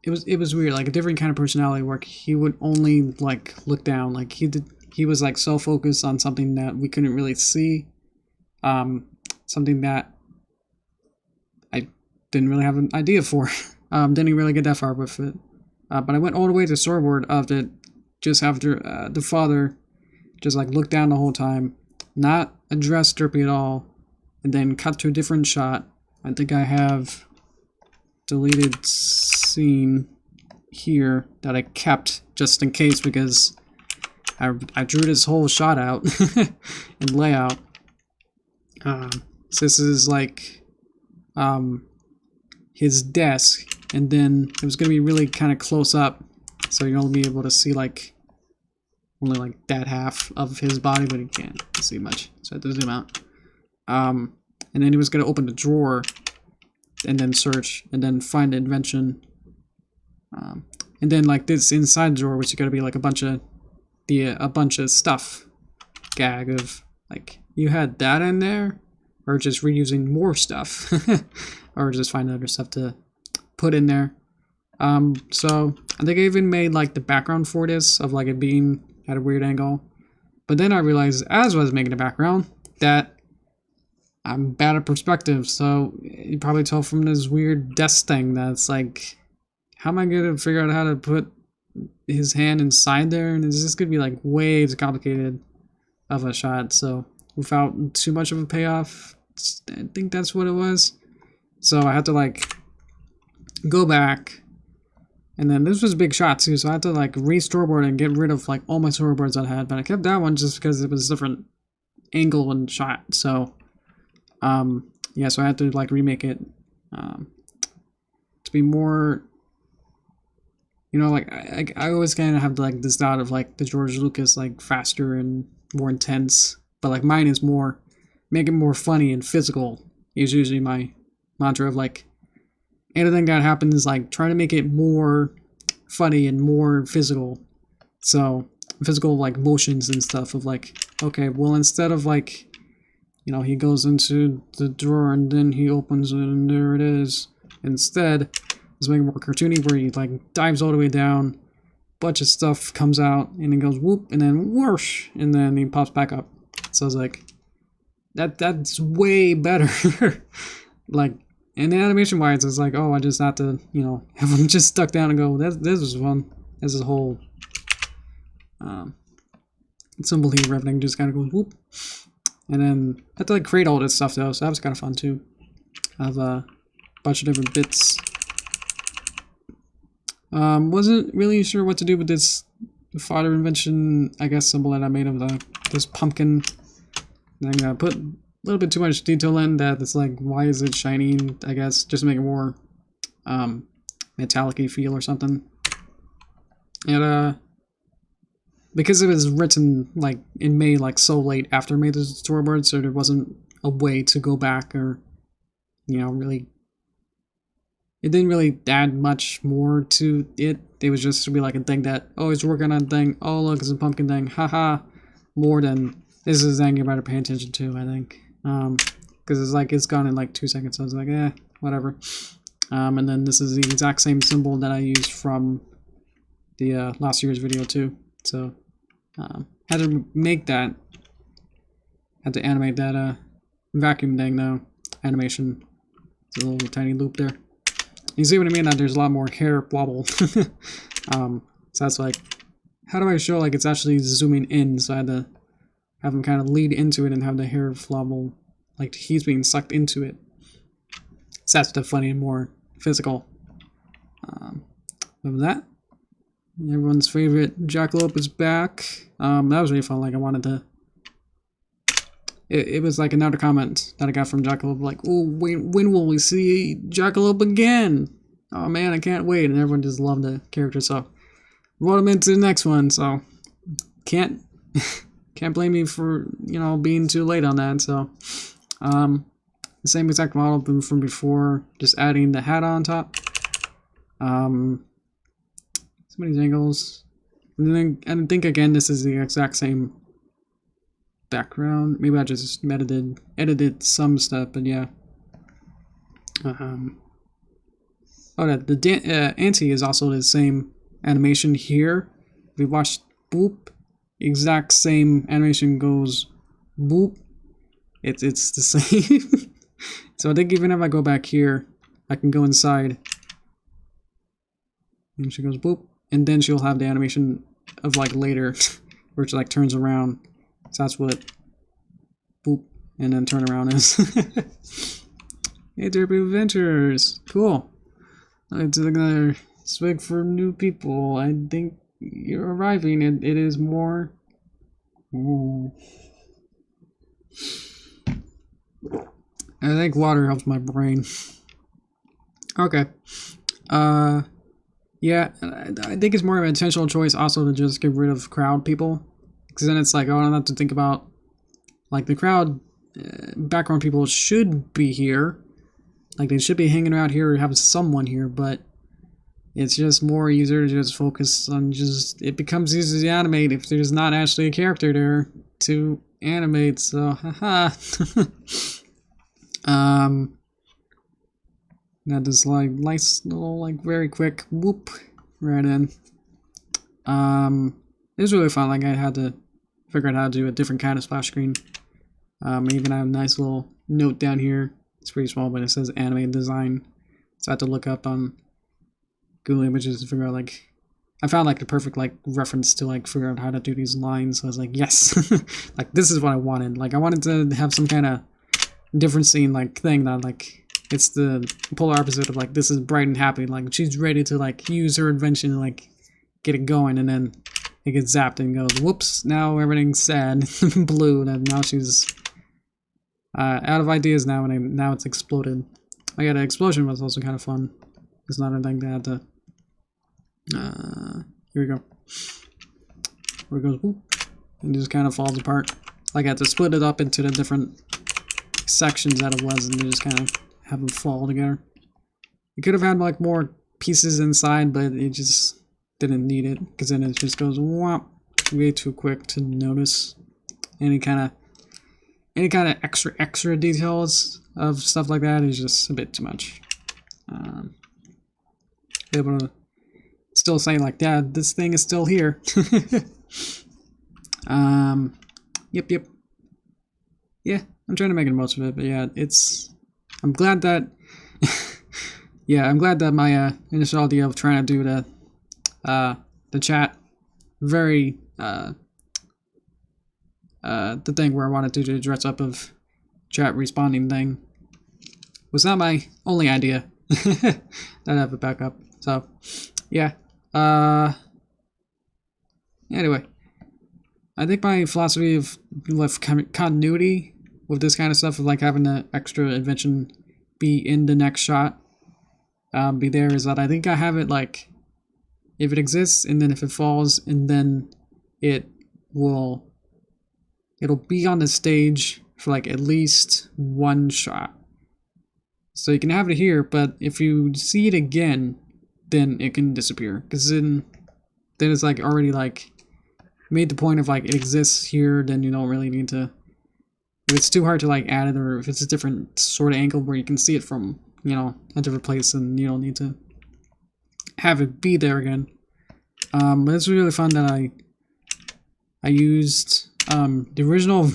It was weird, like a different kind of personality where he would only like look down, like he was like so focused on something that we couldn't really see, something that I didn't really have an idea for. Didn't really get that far with it, but I went all the way to storyboard of it just after the father just like looked down the whole time, not address Derpy at all, and then cut to a different shot. I think I have deleted scene here that I kept just in case because I drew this whole shot out in layout. So this is like his desk, and then it was gonna be really kind of close up, so you'll only be able to see like only like that half of his body, but you can't see much, so I had to zoom out. And then he was gonna open the drawer and then search and then find the invention, and then like this inside drawer, which is gonna be like a bunch of stuff gag of like, you had that in there, or just reusing more stuff, or just find other stuff to put in there. So I think I even made like the background for this of like it being at a weird angle, but then I realized as I was making the background that I'm bad at perspective, so you probably tell from this weird desk thing that's like, how am I gonna figure out how to put his hand inside there? And it's just gonna be like way too complicated of a shot. So without too much of a payoff, I think that's what it was. So I had to like go back, and then this was a big shot too. So I had to like re-storyboard and get rid of like all my storyboards I had, but I kept that one just because it was a different angle and shot. So yeah, so I had to like remake it to be more, you know, like I always kind of have like this thought of like the George Lucas, like faster and more intense, but like mine is more, make it more funny and physical is usually my mantra of like anything that happens is like trying to make it more funny and more physical. So physical like motions and stuff of like, okay, well, instead of like, you know, he goes into the drawer and then he opens it and there it is. Instead, let's make it more cartoony where he like dives all the way down, bunch of stuff comes out and then goes whoop and then whoosh and then he pops back up. So I was like, that's way better. Like, and the animation wise, it's like, oh, I just have to, you know, have him just stuck down and go, this was fun. There's this whole symbol here, everything just kind of goes whoop. And then I had to like create all this stuff though, so that was kind of fun too. I have a bunch of different bits. Wasn't really sure what to do with this fodder invention, I guess, symbol that I made of this pumpkin. And I'm gonna put a little bit too much detail in that. It's like, why is it shiny? I guess just to make it more metallic-y feel or something. And because it was written like in May, like so late after I made the storyboard, so there wasn't a way to go back or, you know, really. It didn't really add much more to it. It was just to be like a thing that, oh, he's working on a thing. Oh, look, it's a pumpkin thing. Haha. More than this is a thing you better pay attention to, I think. Because it's like it's gone in like 2 seconds. So I was like, whatever. And then this is the exact same symbol that I used from the last year's video too. So had to make that. Had to animate that vacuum thing though. Animation. It's a little tiny loop there. You see what I mean? That there's a lot more hair wobble. So that's like, how do I show like it's actually zooming in? So I had to have him kind of lead into it and have the hair wobble like he's being sucked into it. So that's the funny and more physical. Of that. Everyone's favorite Jackalope is back. That was really fun. Like I wanted to. It was like another comment that I got from Jackalope, like, oh, when will we see Jackalope again? Oh man, I can't wait. And everyone just loved the character, so wrote him into the next one, so can't blame me for, you know, being too late on that. So the same exact model from before, just adding the hat on top. So many angles. And then I think again this is the exact same background. Maybe I just edited some stuff, but yeah. Oh, the Auntie is also the same animation here. If we watch boop, exact same animation goes boop. It's the same. So I think even if I go back here, I can go inside. And she goes boop, and then she'll have the animation of like later, where she like turns around. So that's what boop and then turn around is. Hey, Derpy Adventures, cool. It's another swig for new people. I think you're arriving. It is more. Ooh. I think water helps my brain. Okay. Yeah, I think it's more of an intentional choice also to just get rid of crowd people. Because then it's like, oh, I don't have to think about, like, the crowd background people should be here. Like, they should be hanging out here or have someone here, but it's just more easier to just focus on just, it becomes easier to animate if there's not actually a character there to animate, so, haha. That is like nice little, like, very quick whoop right in. It was really fun. Like I had to figure out how to do a different kind of splash screen. Even have a nice little note down here. It's pretty small, but it says Animate design. So I have to look up on Google Images to figure out, like, I found like the perfect like reference to like figure out how to do these lines. So I was like, yes, like this is what I wanted. Like I wanted to have some kind of different scene like thing that like it's the polar opposite of like this is bright and happy. Like she's ready to like use her invention and like get it going, and then it gets zapped and goes, whoops, now everything's sad, blue, and now she's out of ideas now, and now it's exploded. I got an explosion was also kind of fun. It's not anything that I had to. Here we go. Where it goes, whoop, and just kind of falls apart. Like I had to split it up into the different sections that it was, and just kind of have them fall together. You could have had like more pieces inside, but it just didn't need it because then it just goes whop, way too quick to notice any kind of extra details of stuff like that is just a bit too much. Be able to still say like, yeah, this thing is still here. Yep. Yeah, I'm trying to make the most of it, but yeah, I'm glad that yeah, I'm glad that my initial idea of trying to do the chat very the thing where I wanted to do the dress up of chat responding thing was not my only idea. I'd have it back up. So yeah. Anyway, I think my philosophy of continuity with this kind of stuff, of like having the extra invention be in the next shot, be there, is that I think I have it like if it exists, and then if it falls, and then it'll be on the stage for like at least one shot. So you can have it here, but if you see it again, then it can disappear, because then it's like already like made the point of like it exists here. Then you don't really need to, if it's too hard to like add it, or if it's a different sort of angle where you can see it from, you know, a different place, and you don't need to have it be there again. But it's really fun that I used the original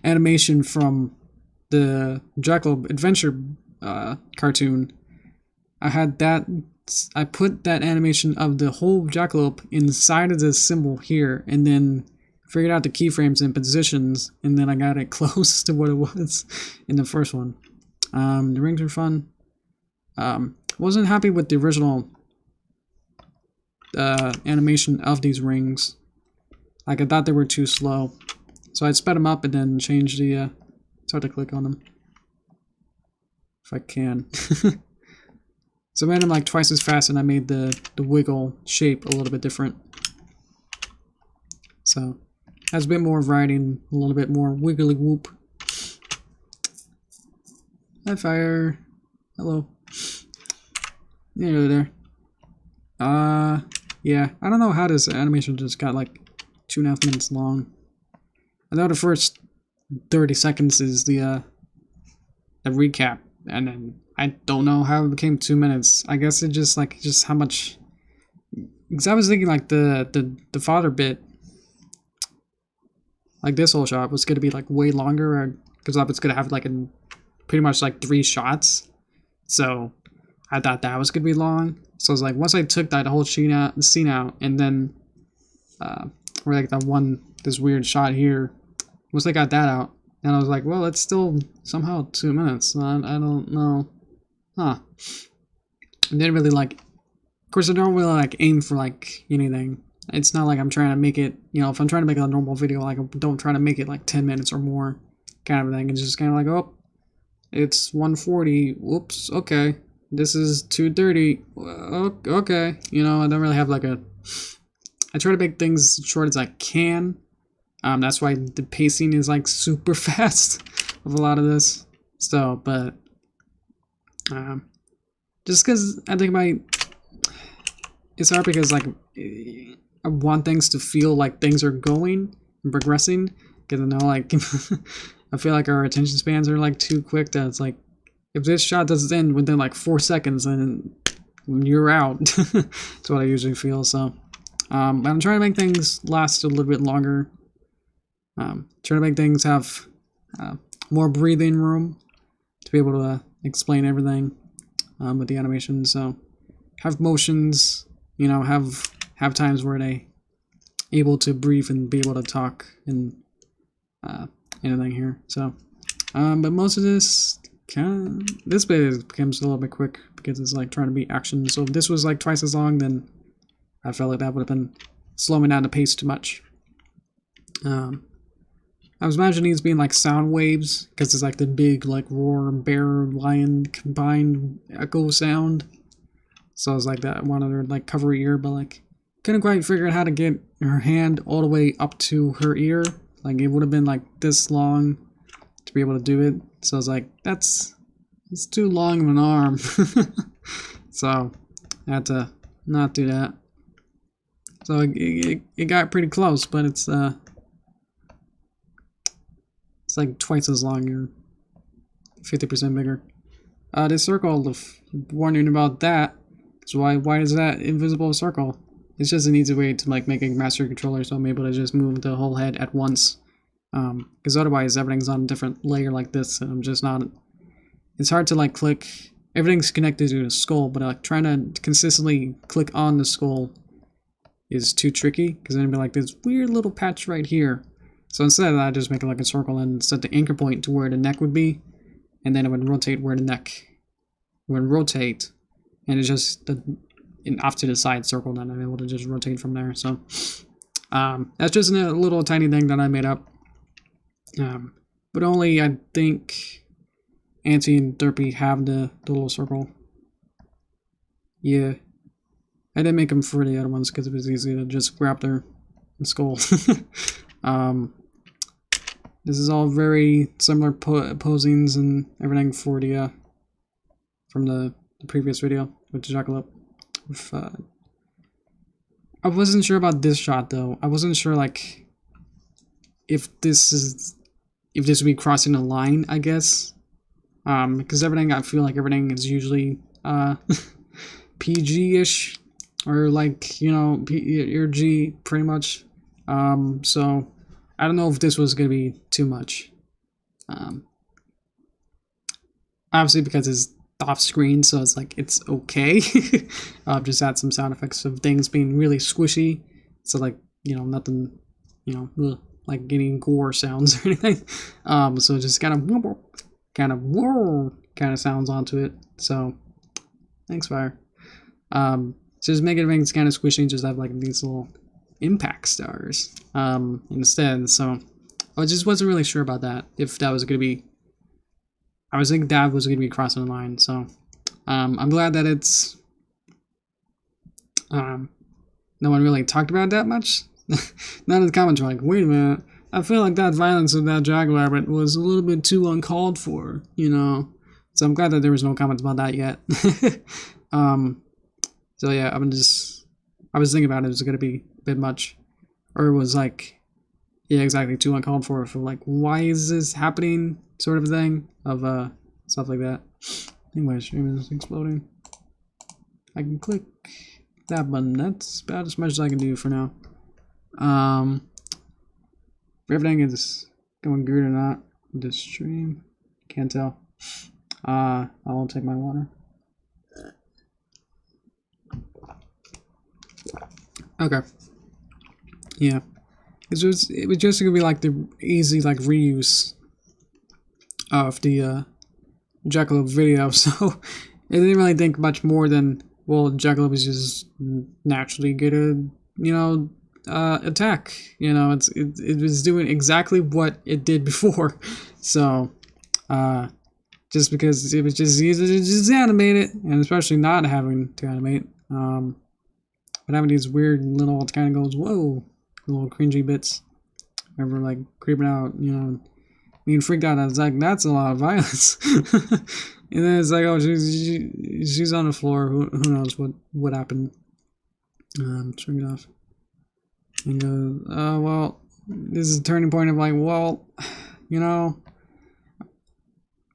animation from the Jackalope Adventure cartoon. I put that animation of the whole jackalope inside of the symbol here, and then figured out the keyframes and positions, and then I got it close to what it was in the first one. The rings are fun. Wasn't happy with the original animation of these rings. Like I thought they were too slow, so I sped them up and then changed the. It's hard to click on them if I can. So I made them like twice as fast, and I made the wiggle shape a little bit different. So has a bit more variety and a little bit more wiggly whoop. Hi fire. Hello. Yeah, you're there. Yeah, I don't know how this animation just got like 2.5 minutes long. I know the first 30 seconds is the recap, and then I don't know how it became 2 minutes. I guess it just how much, because I was thinking like the father bit, like this whole shot was gonna be like way longer, because it's gonna have like pretty much like 3 shots. So I thought that was gonna be long. So I was like, once I took that whole scene out, and then or like this weird shot here, once I got that out, and I was like, well, it's still somehow 2 minutes. I don't know. Huh. I didn't really like, of course I don't really like aim for like anything. It's not like I'm trying to make it, you know, if I'm trying to make a normal video, like I don't try to make it like 10 minutes or more kind of thing. It's just kind of like, oh, it's 1:40. Whoops. Okay. This is 2:30. Okay. You know, I don't really have like I try to make things as short as I can. That's why the pacing is like super fast of a lot of this. So, but just because I think it's hard, because like I want things to feel like things are going and progressing, because I know like I feel like our attention spans are like too quick, that it's like if this shot doesn't end within like 4 seconds, then you're out. That's what I usually feel. So I'm trying to make things last a little bit longer. Trying to make things have more breathing room to be able to explain everything with the animation. So have motions, you know, have times where they able to breathe and be able to talk and anything here. So but most of this this bit becomes a little bit quick because it's like trying to beat action. So if this was like twice as long, then I felt like that would have been slowing down the pace too much. I was imagining these being like sound waves because it's like the big like roar, bear, lion combined echo sound. So I was like that. I wanted her like cover her ear, but like couldn't quite figure out how to get her hand all the way up to her ear. Like it would have been like this long to be able to do it. So I was like, it's too long of an arm. So I had to not do that. So it got pretty close, but it's like twice as long, or 50% bigger. This circle, the warning about that is why is that invisible circle? It's just an easy way to like make a master controller, so I'm able to just move the whole head at once. Because otherwise everything's on a different layer like this, and I'm just not. It's hard to like click. Everything's connected to the skull, but like trying to consistently click on the skull is too tricky, because then it'd be like this weird little patch right here. So instead, I just make it like a circle and set the anchor point to where the neck would be, and then it would rotate where the neck would rotate, and it's just an off to the side circle that I'm able to just rotate from there. So that's just a little tiny thing that I made up, but only I think Auntie and Derpy have the little circle. Yeah, I didn't make them for the other ones because it was easy to just grab their skull. This is all very similar posings and everything for the from the previous video with the jackalope. I wasn't sure about this shot though. I wasn't sure like if this would be crossing a line, I guess. Because everything, I feel like everything is usually PG-ish, or like, you know, or G pretty much. So I don't know if this was gonna be too much. Obviously because it's off screen, so it's like it's okay. Just add some sound effects of things being really squishy, so like, you know, nothing, you know, like getting gore sounds or anything. So just kind of sounds onto it. So thanks, Fire. So just make everything kind of squishy, just have like these little impact stars instead. So I just wasn't really sure about that, if that was gonna be, I was thinking that was gonna be crossing the line. So I'm glad that it's no one really talked about it that much. None of the comments were like, wait a minute, I feel like that violence of that jack-rabbit was a little bit too uncalled for, you know. So I'm glad that there was no comments about that yet. So yeah, I was thinking about it was gonna be a bit much, or it was like, yeah, exactly, too uncalled for like, why is this happening, sort of thing, of stuff like that. Anyway, stream is exploding. I can click that button. That's about as much as I can do for now. If everything is going good or not with this stream, can't tell. I won't take my water. Okay. Yeah. It was just gonna be like the easy like reuse of the jackalope video, so I didn't really think much more than, well, jackalope is just naturally gonna, you know, attack. You know, it was doing exactly what it did before. So just because it was just easy to just animate it, and especially not having to animate, but having these weird little, it kind of goes, whoa, little cringy bits, ever like creeping out, you know, being freaked out. I was like, that's a lot of violence. And then it's like, oh, she's on the floor. Who knows what happened? Turn it off. And goes, well, this is a turning point of like, well, you know,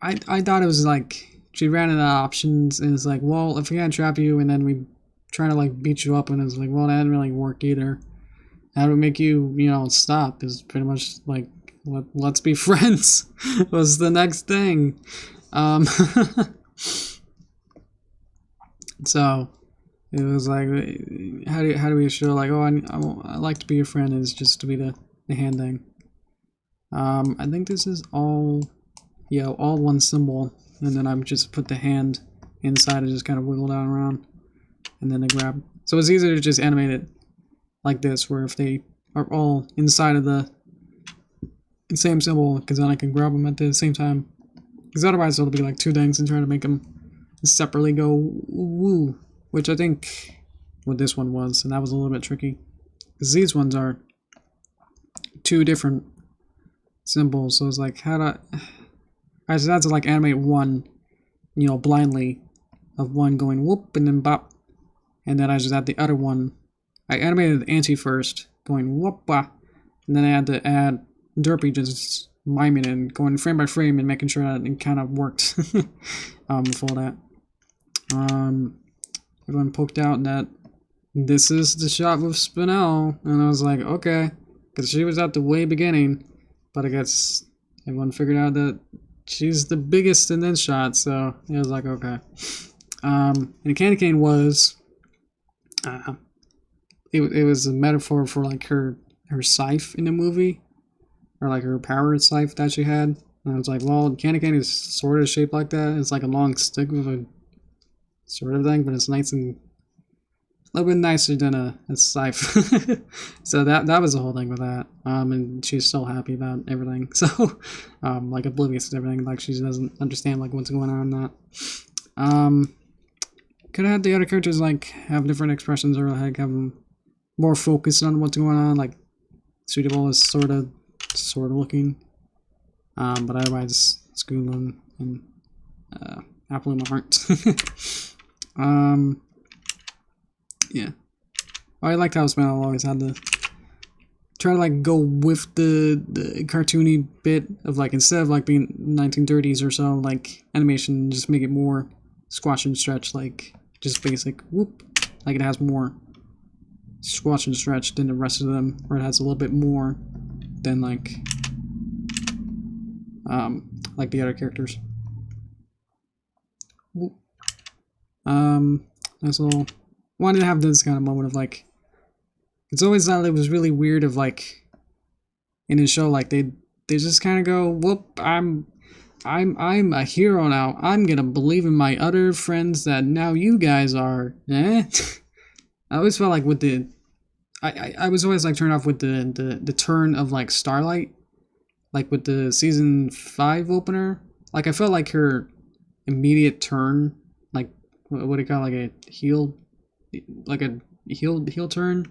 I thought it was like she ran out of options, and it's like, well, if we can't trap you, and then we try to like beat you up, and it's like, well, that didn't really work either. How to make you, you know, stop is pretty much like let's be friends was the next thing. So it was like, how do we show like, oh, I like to be your friend is just to be the hand thing. I think this is all, yeah, all one symbol, and then I've just put the hand inside and just kind of wiggle down around, and then they grab. So it's easier to just animate it like this, where if they are all inside of the same symbol, because then I can grab them at the same time. Because otherwise it'll be like two things and trying to make them separately go woo, which I think what this one was, and that was a little bit tricky. Because these ones are two different symbols, so it's like, how do I just had to like animate one, you know, blindly, of one going whoop and then bop, and then I just had the other one. I animated the anti first, going whoop bah, and then I had to add Derpy just miming and going frame by frame and making sure that it kind of worked. Before that, everyone poked out that this is the shot with Spinel, and I was like, okay, because she was at the way beginning, but I guess everyone figured out that she's the biggest in this shot, so it was like, okay. And the candy cane was, it was a metaphor for like her scythe in the movie, or like her powered scythe that she had. And I was like, well, candy cane is sort of shaped like that. It's like a long stick with a sort of thing, but it's nice and a little bit nicer than a scythe. So that was the whole thing with that. And she's so happy about everything. So, like oblivious to everything. Like she doesn't understand like what's going on in that. Could have had the other characters like have different expressions, or like have them more focused on what's going on. Like Suitable is sort of looking. But otherwise, Schoolin and Apple in my heart. Yeah. Oh, I liked how Spinel always had to try to like go with the cartoony bit of like, instead of like being 1930s or so, like animation, just make it more squash and stretch, like just basic whoop. Like it has more squash and stretch than the rest of them, or it has a little bit more than like the other characters. Nice little, wanted to have this kind of moment of like, it's always thought it was really weird of like, in his show, like they just kind of go, whoop, I'm a hero now, I'm gonna believe in my other friends that now you guys are, eh? I always felt like with the, I was always like turned off with the turn of like Starlight, like with the season 5 opener. Like I felt like her immediate turn, like what do you call it, like a heel turn,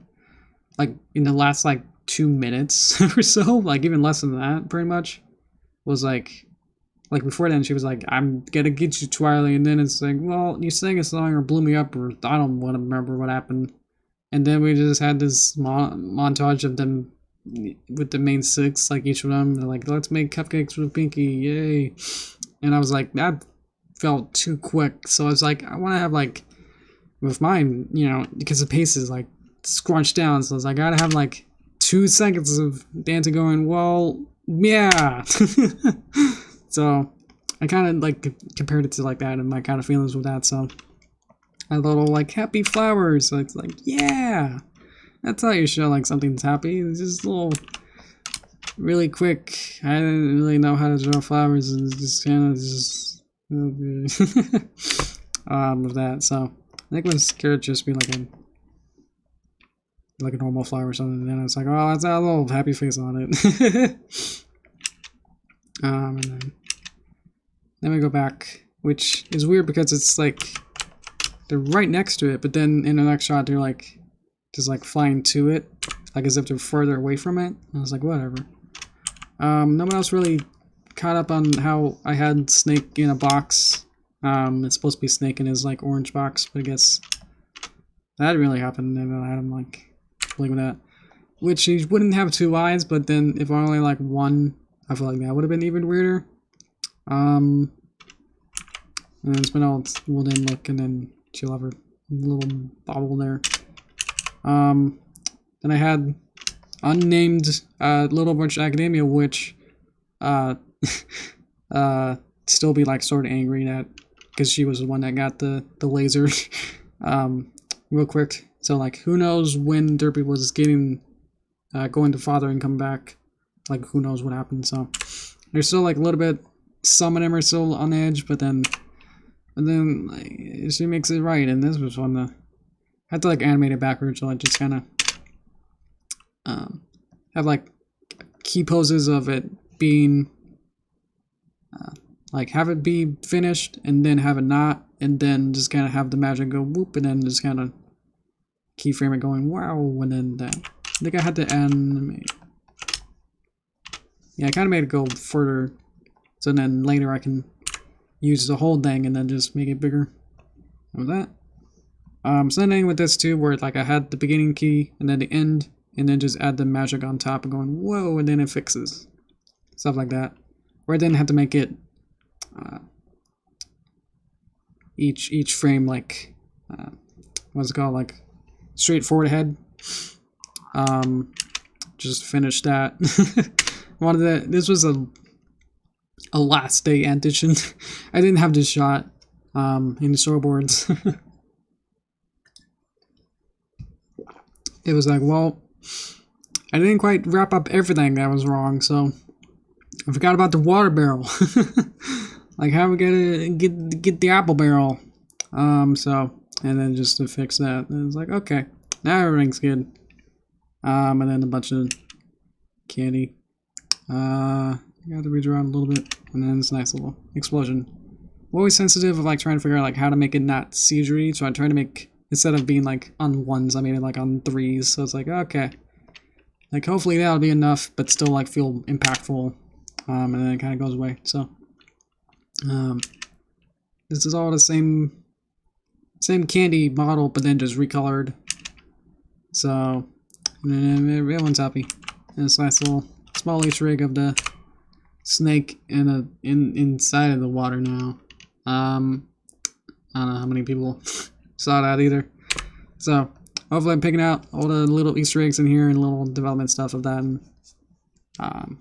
like in the last like 2 minutes or so, like even less than that, pretty much, was like before then she was like, I'm gonna get you, Twilight, and then it's like, well, you sang a song or blew me up, or I don't want to remember what happened, and then we just had this montage of them with the main 6, like each of them, they're like, let's make cupcakes with Pinky, yay. And I was like, that felt too quick, so I was like, I want to have like, with mine, you know, because the pace is like scrunched down, so I was like, I gotta have like 2 seconds of dancing going, well, yeah. So I kind of like compared it to like that and my kind of feelings with that, so a little like happy flowers, so it's like, yeah, that's how you show like something's happy. It's just a little really quick. I didn't really know how to draw flowers, and it's just kind of just with that. So I think it was scared just be like a normal flower or something, and then it's like, oh, that's a little happy face on it. And then we go back, which is weird because it's like they're right next to it, but then in the next shot they're like just like flying to it, like as if they're further away from it. And I was like, whatever. No one else really caught up on how I had Snake in a box. It's supposed to be Snake in his like orange box, but I guess that didn't really happen. And I had him like playing with that, which he wouldn't have 2 eyes, but then if only like one, I feel like that would have been even weirder. And then Spinel will then look, and then she'll have her little bobble there. Then I had unnamed Little Bunch Academia, which uh, still be like sort of angry that because she was the one that got the laser real quick. So like who knows when Derpy was getting going to father and come back, like who knows what happened. So there's still like a little bit, some of them are still on edge, but then like, she makes it right, and this was fun to had to like animate it backwards, so I just kind of have like key poses of it being like have it be finished and then have it not, and then just kind of have the magic go whoop, and then just kind of keyframe it going wow, and then that. I think I had to animate. Yeah, I kind of made it go further, so then later I can use the whole thing and then just make it bigger. With that. Same thing with this too, where like I had the beginning key and then the end, and then just add the magic on top and going whoa, and then it fixes stuff like that. Or I didn't have to make it each frame like what's it called, like straightforward ahead. Just finish that. Wanted that. This was a last day edition. I didn't have this shot in the storyboards. It was like, well, I didn't quite wrap up everything that was wrong, so I forgot about the water barrel. Like how we gotta get the apple barrel. So and then just to fix that, and it's like, okay, now everything's good. And then a bunch of candy. I got to redraw it a little bit, and then this nice little explosion. I'm always sensitive of like trying to figure out like how to make it not seizury, so I try to make, instead of being like on ones, I made it like on threes. So it's like, okay, like hopefully that'll be enough, but still like feel impactful. And then it kind of goes away. So this is all the same candy model, but then just recolored. So and everyone's happy. And this nice little small Easter egg of the snake inside of the water now. I don't know how many people saw that either. So hopefully I'm picking out all the little Easter eggs in here and little development stuff of that. And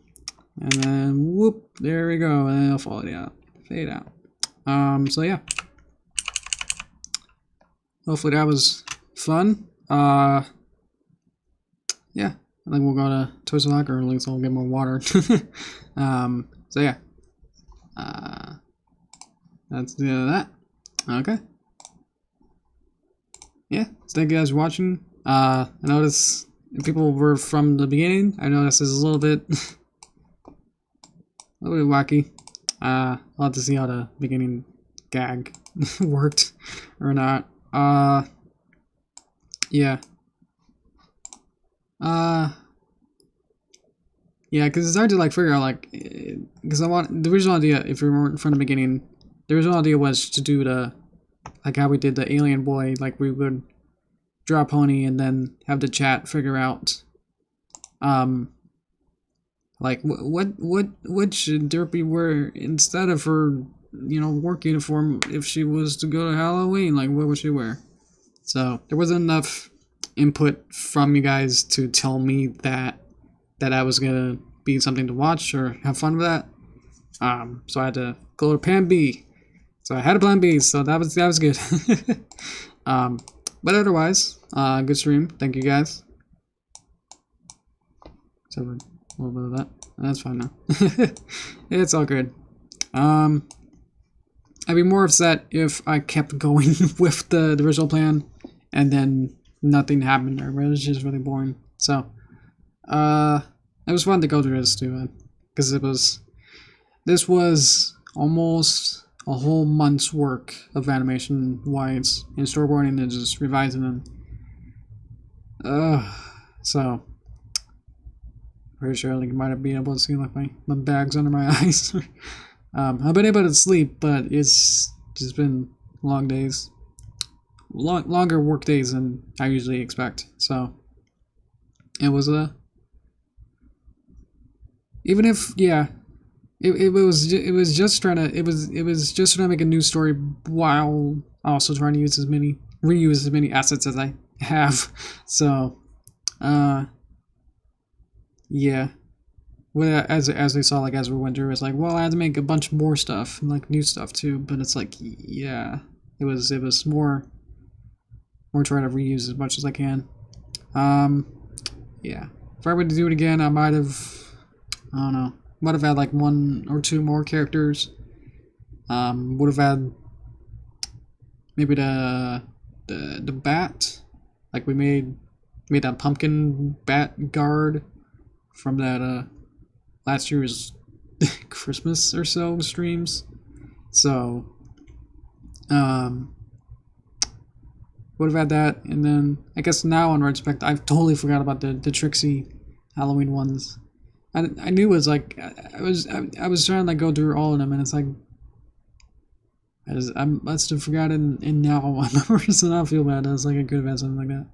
then whoop, there we go, and it'll fade out. So yeah. Hopefully that was fun. Yeah, I think we'll go to Toys and Locker, at least I'll get more water. So yeah. That's the end of that. Okay. Yeah, so thank you guys for watching. I noticed if people were from the beginning, I noticed this is a little bit wacky. I'll have to see how the beginning gag worked or not. Yeah. Yeah, because it's hard to like figure out like, because I want the original idea. If you remember from the beginning, the original idea was to do the like how we did the alien boy. Like we would draw a pony and then have the chat figure out, like what should Derpy wear instead of her, work uniform if she was to go to Halloween. Like what would she wear? So there wasn't enough input from you guys to tell me that I was gonna be something to watch or have fun with that. So I had to go to plan B. So I had a plan B, so that was good. But otherwise, good stream. Thank you guys. So a little bit of that. That's fine now. It's all good. I'd be more upset if I kept going with the original plan and then nothing happened there, but it was just really boring. So, it was fun to go through this too, because this was almost a whole month's work of animation wise and storyboarding and just revising them. So pretty sure like you might have been able to see like my bags under my eyes. I've been able to sleep, but it's just been long days. Longer work days than I usually expect. So it was even if it was just trying to make a new story while also trying to reuse as many assets as I have. So yeah. well, as we saw, like as we went through, it's like, well, I had to make a bunch more stuff, and, like new stuff too. But it's like, yeah, it was more trying to reuse as much as I can. Yeah. If I were to do it again, I might have, I don't know, might have had like 1 or 2 more characters. Would have had maybe the bat, like we made that pumpkin bat guard from that last year's Christmas or so streams. So would have had that, and then I guess now in retrospect, I've totally forgot about the Trixie Halloween ones. I knew it was like I was trying to like go through all of them, and it's like I must have forgotten, and now I remember, so now I feel bad. I was like I could have had something like that.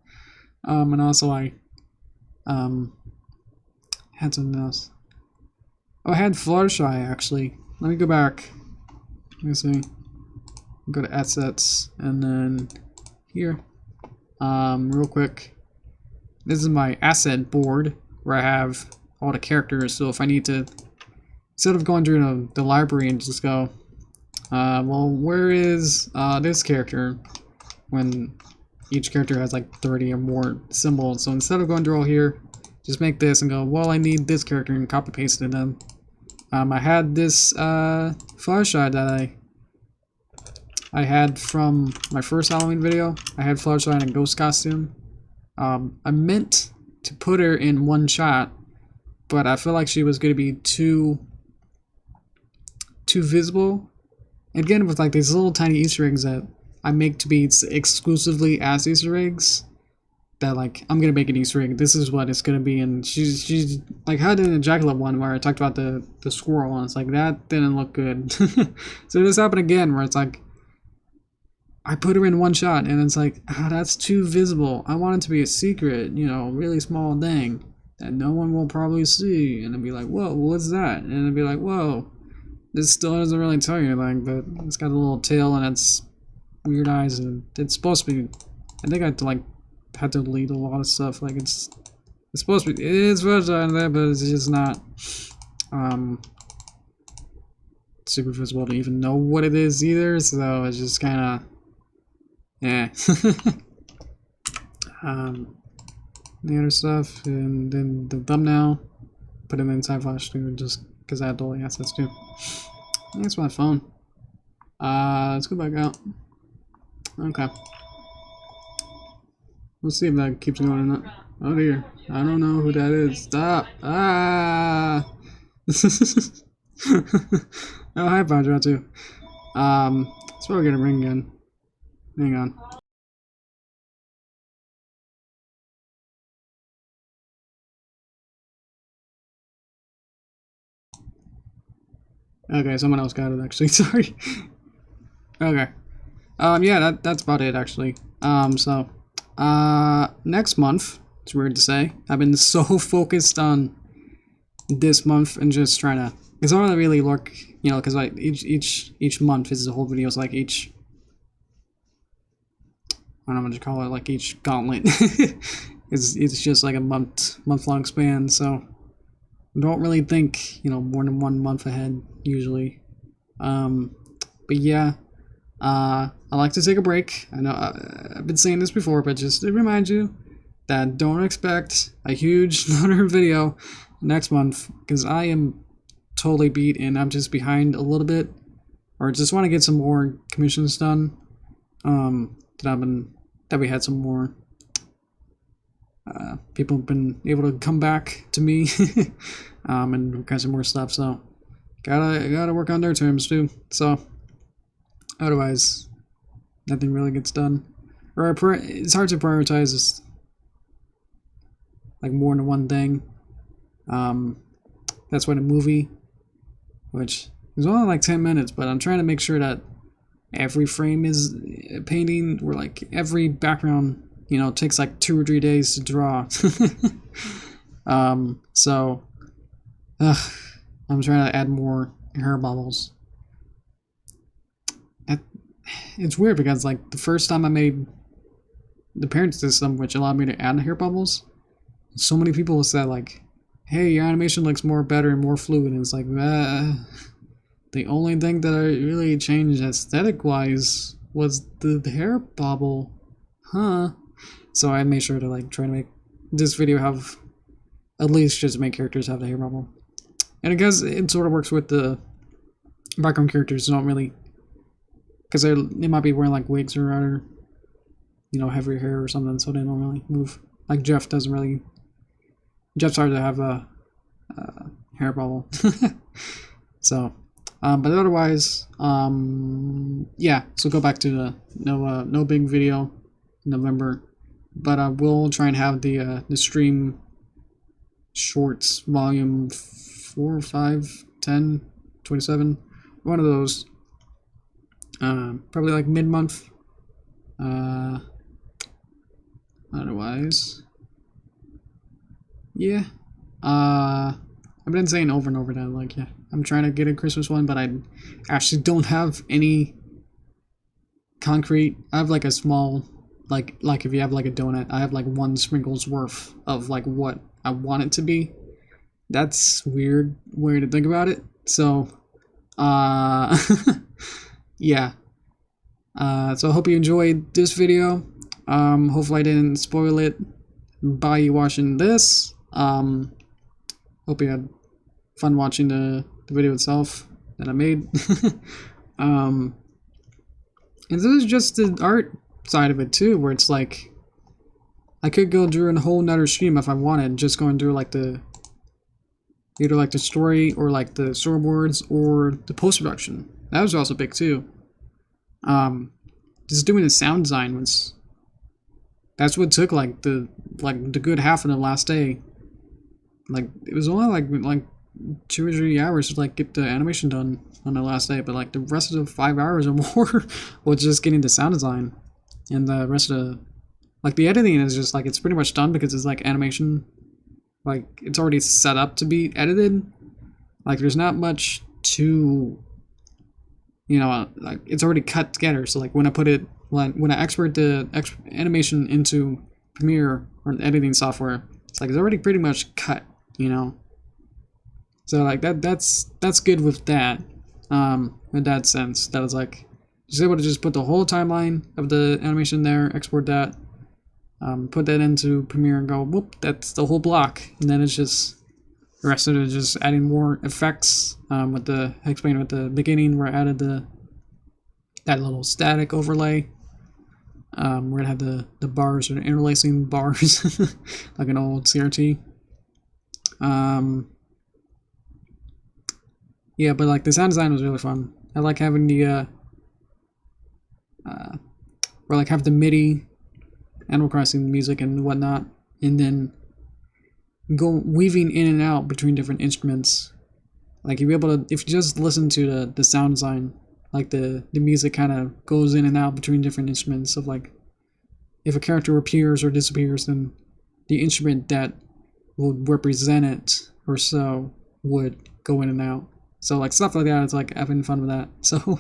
And also I had something else. Oh, I had Fluttershy actually. Let me go back. Let me see. Go to assets and then here. Real quick. This is my asset board where I have all the characters. So if I need to, instead of going through the library and just go, well, where is this character? When each character has like 30 or more symbols. So instead of going through all here, just make this and go, well, I need this character, and copy paste it in. I had this Fluttershy that I had from my first Halloween video. I had Fluttershy in a ghost costume. I meant to put her in one shot, but I feel like she was going to be too visible. Again, with like these little tiny Easter eggs that I make to be exclusively as Easter eggs, that like I'm gonna make an Easter egg. This is what it's gonna be, and she's like had an ejaculate one where I talked about the squirrel, and it's like that didn't look good. So this happened again where it's like I put her in one shot, and it's like that's too visible. I want it to be a secret, you know, really small thing that no one will probably see, and it'd be like, whoa, what's that? And it'd be like, whoa, this still doesn't really tell you anything, but it's got a little tail and it's weird eyes, and it's supposed to be. I think I had to delete a lot of stuff. Like it's supposed to be. It is supposed to be there, but it's just not super visible to even know what it is either. So it's just kind of yeah. The other stuff, and then the thumbnail, put it inside Flash too, just because I had all the assets too. That's my phone. Let's go back out. Okay. We'll see if that keeps going or not. Oh dear. I don't know who that is. Stop. Ah. Oh, hi, Padre, too. Let's probably get a ring again. Hang on. Okay, someone else got it actually. Sorry. Okay. Yeah, that's about it actually. Next month, it's weird to say, I've been so focused on this month and just trying to, because I don't really look, you know, because like each month is the whole video, is like each, I don't know what to call it, like each gauntlet. it's just like a month long span, so I don't really think, you know, more than 1 month ahead usually. But yeah. I like to take a break. I know I've been saying this before, but just to remind you that don't expect a huge another video next month, because I am totally beat and I'm just behind a little bit, or just want to get some more commissions done. That we had some more people have been able to come back to me and got some more stuff. So gotta work on their terms too. So. Otherwise, nothing really gets done. Or it's hard to prioritize this, like more than one thing. That's why the movie, which is only like 10 minutes, but I'm trying to make sure that every frame is a painting, or like every background, you know, takes like 2 or 3 days to draw. So, I'm trying to add more hair bubbles. It's weird because like the first time I made the parent system, which allowed me to add hair bubbles, so many people said like, hey, your animation looks more better and more fluid, and it's like, the only thing that I really changed aesthetic-wise was the hair bobble. Huh. So I made sure to like try to make this video have at least just make characters have the hair bubble. And I guess it sort of works with the background characters, don't really, because they might be wearing like wigs or rather, you know, heavier hair or something, so they don't really move. Like Jeff doesn't really. Jeff's hard to have a hair bubble. So, but otherwise, yeah. So go back to the no big video in November, but we'll try and have the stream shorts volume 4, 5, 10, 27, one of those. Probably like mid-month. Otherwise, yeah. I've been saying over and over that, like, yeah, I'm trying to get a Christmas one, but I actually don't have any concrete. I have like a small, like if you have like a donut, I have like 1 sprinkle's worth of like what I want it to be. That's weird way to think about it. So, yeah. So I hope you enjoyed this video. Hopefully I didn't spoil it by you watching this. Hope you had fun watching the video itself that I made. And this is just the art side of it too, where it's like I could go through a whole nother stream if I wanted, just going through like the either like the story or like the storyboards or the post-production. That was also big too. Just doing the sound design was, that's what took like the good half of the last day. Like it was only like 2 or 3 hours to like get the animation done on the last day, but like the rest of the 5 hours or more was just getting the sound design, and the rest of the, like the editing is just like, it's pretty much done because it's like animation, like it's already set up to be edited. Like there's not much to, you know, like it's already cut together. So like when I put it, when I export the animation into Premiere or editing software, it's like it's already pretty much cut, you know. So like that's good with that. In that sense, that was like just able to just put the whole timeline of the animation there, export that, put that into Premiere and go, whoop, that's the whole block, and then it's just the rest of it is just adding more effects. With the, I explained at the beginning where I added that little static overlay, where it had the bars or the interlacing bars, like an old CRT. Yeah, but like the sound design was really fun. I like having the or like have the MIDI Animal Crossing music and whatnot, and then go weaving in and out between different instruments. Like you'll be able to, if you just listen to the sound design, like the music kind of goes in and out between different instruments of like, if a character appears or disappears, then the instrument that would represent it or so would go in and out. So like stuff like that, it's like having fun with that. So,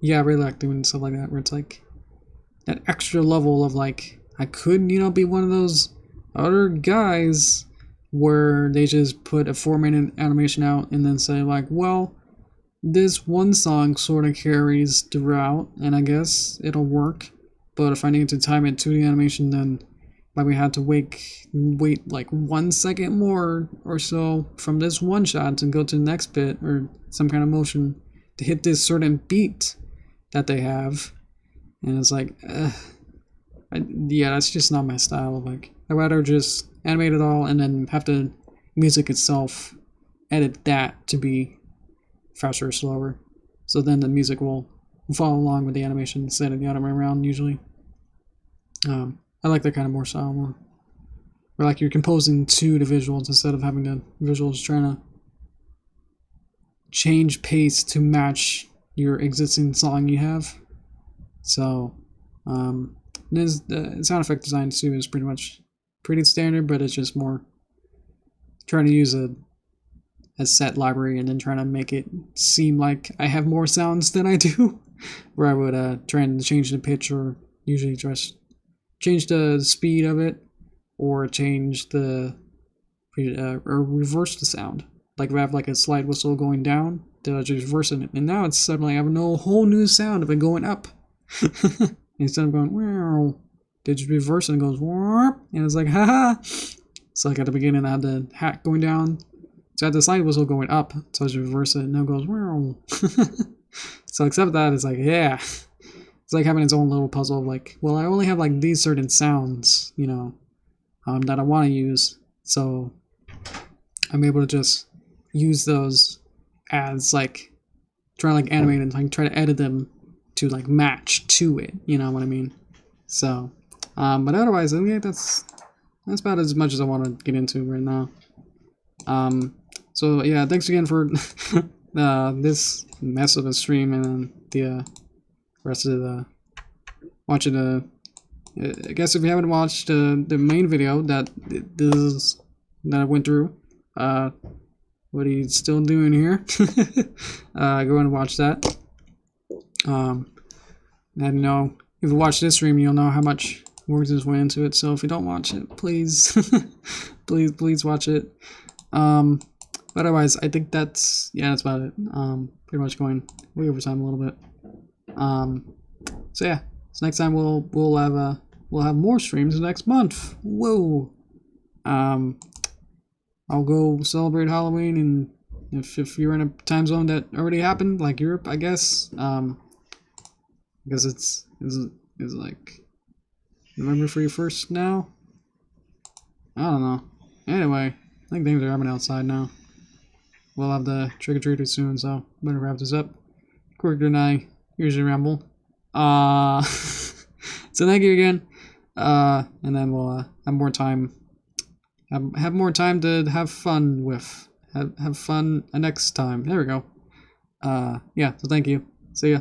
yeah, I really like doing stuff like that where it's like that extra level of like, I could, you know, be one of those other guys where they just put a 4-minute animation out and then say like, well, this one song sort of carries throughout, and I guess it'll work. But if I need to time it to the animation, then like we had to wait like 1 second more or so from this one shot to go to the next bit or some kind of motion to hit this certain beat that they have, and it's like, yeah, that's just not my style. Like I'd rather just animate it all and then have the music itself edit that to be faster or slower, so then the music will follow along with the animation instead of the other way around usually. I like that kind of more style more, where like you're composing to the visuals instead of having the visuals trying to change pace to match your existing song you have. So the sound effect design too is pretty standard, but it's just more trying to use a set library and then trying to make it seem like I have more sounds than I do, where I would try and change the pitch or usually just change the speed of it, or change the or reverse the sound. Like if I have like a slide whistle going down, then I just reverse it, and now it's suddenly I have no whole new sound of it going up. Instead of going wow, they just reverse it and it goes whoop, and it's like haha. So like at the beginning I had the hat going down, so I had the slide whistle going up, so I just reverse it and now it goes wow. So except that it's like yeah, it's like having its own little puzzle of like, well I only have like these certain sounds, you know, that I want to use, so I'm able to just use those as like try to like animate and like try to edit them to like match to it, you know what I mean? So but otherwise I think that's about as much as I want to get into right now. So yeah, thanks again for this mess of a stream, and the rest of the watching the I guess if you haven't watched the main video that I went through, what are you still doing here? Go and watch that. And you know, if you watch this stream, you'll know how much work just went into it. So if you don't watch it, please, please watch it. Otherwise, I think that's about it. Pretty much going way over time a little bit. So yeah, so next time we'll have more streams next month. Whoa. I'll go celebrate Halloween, and if you're in a time zone that already happened, like Europe, I guess. Because it's like November 31st now. I don't know. Anyway, I think things are happening outside now. We'll have the trick-or-treaters soon, so better wrap this up. Quicker than I usually ramble. So thank you again. And then we'll have more time. Have more time to have fun with. Have fun next time. There we go. Yeah, so thank you. See ya.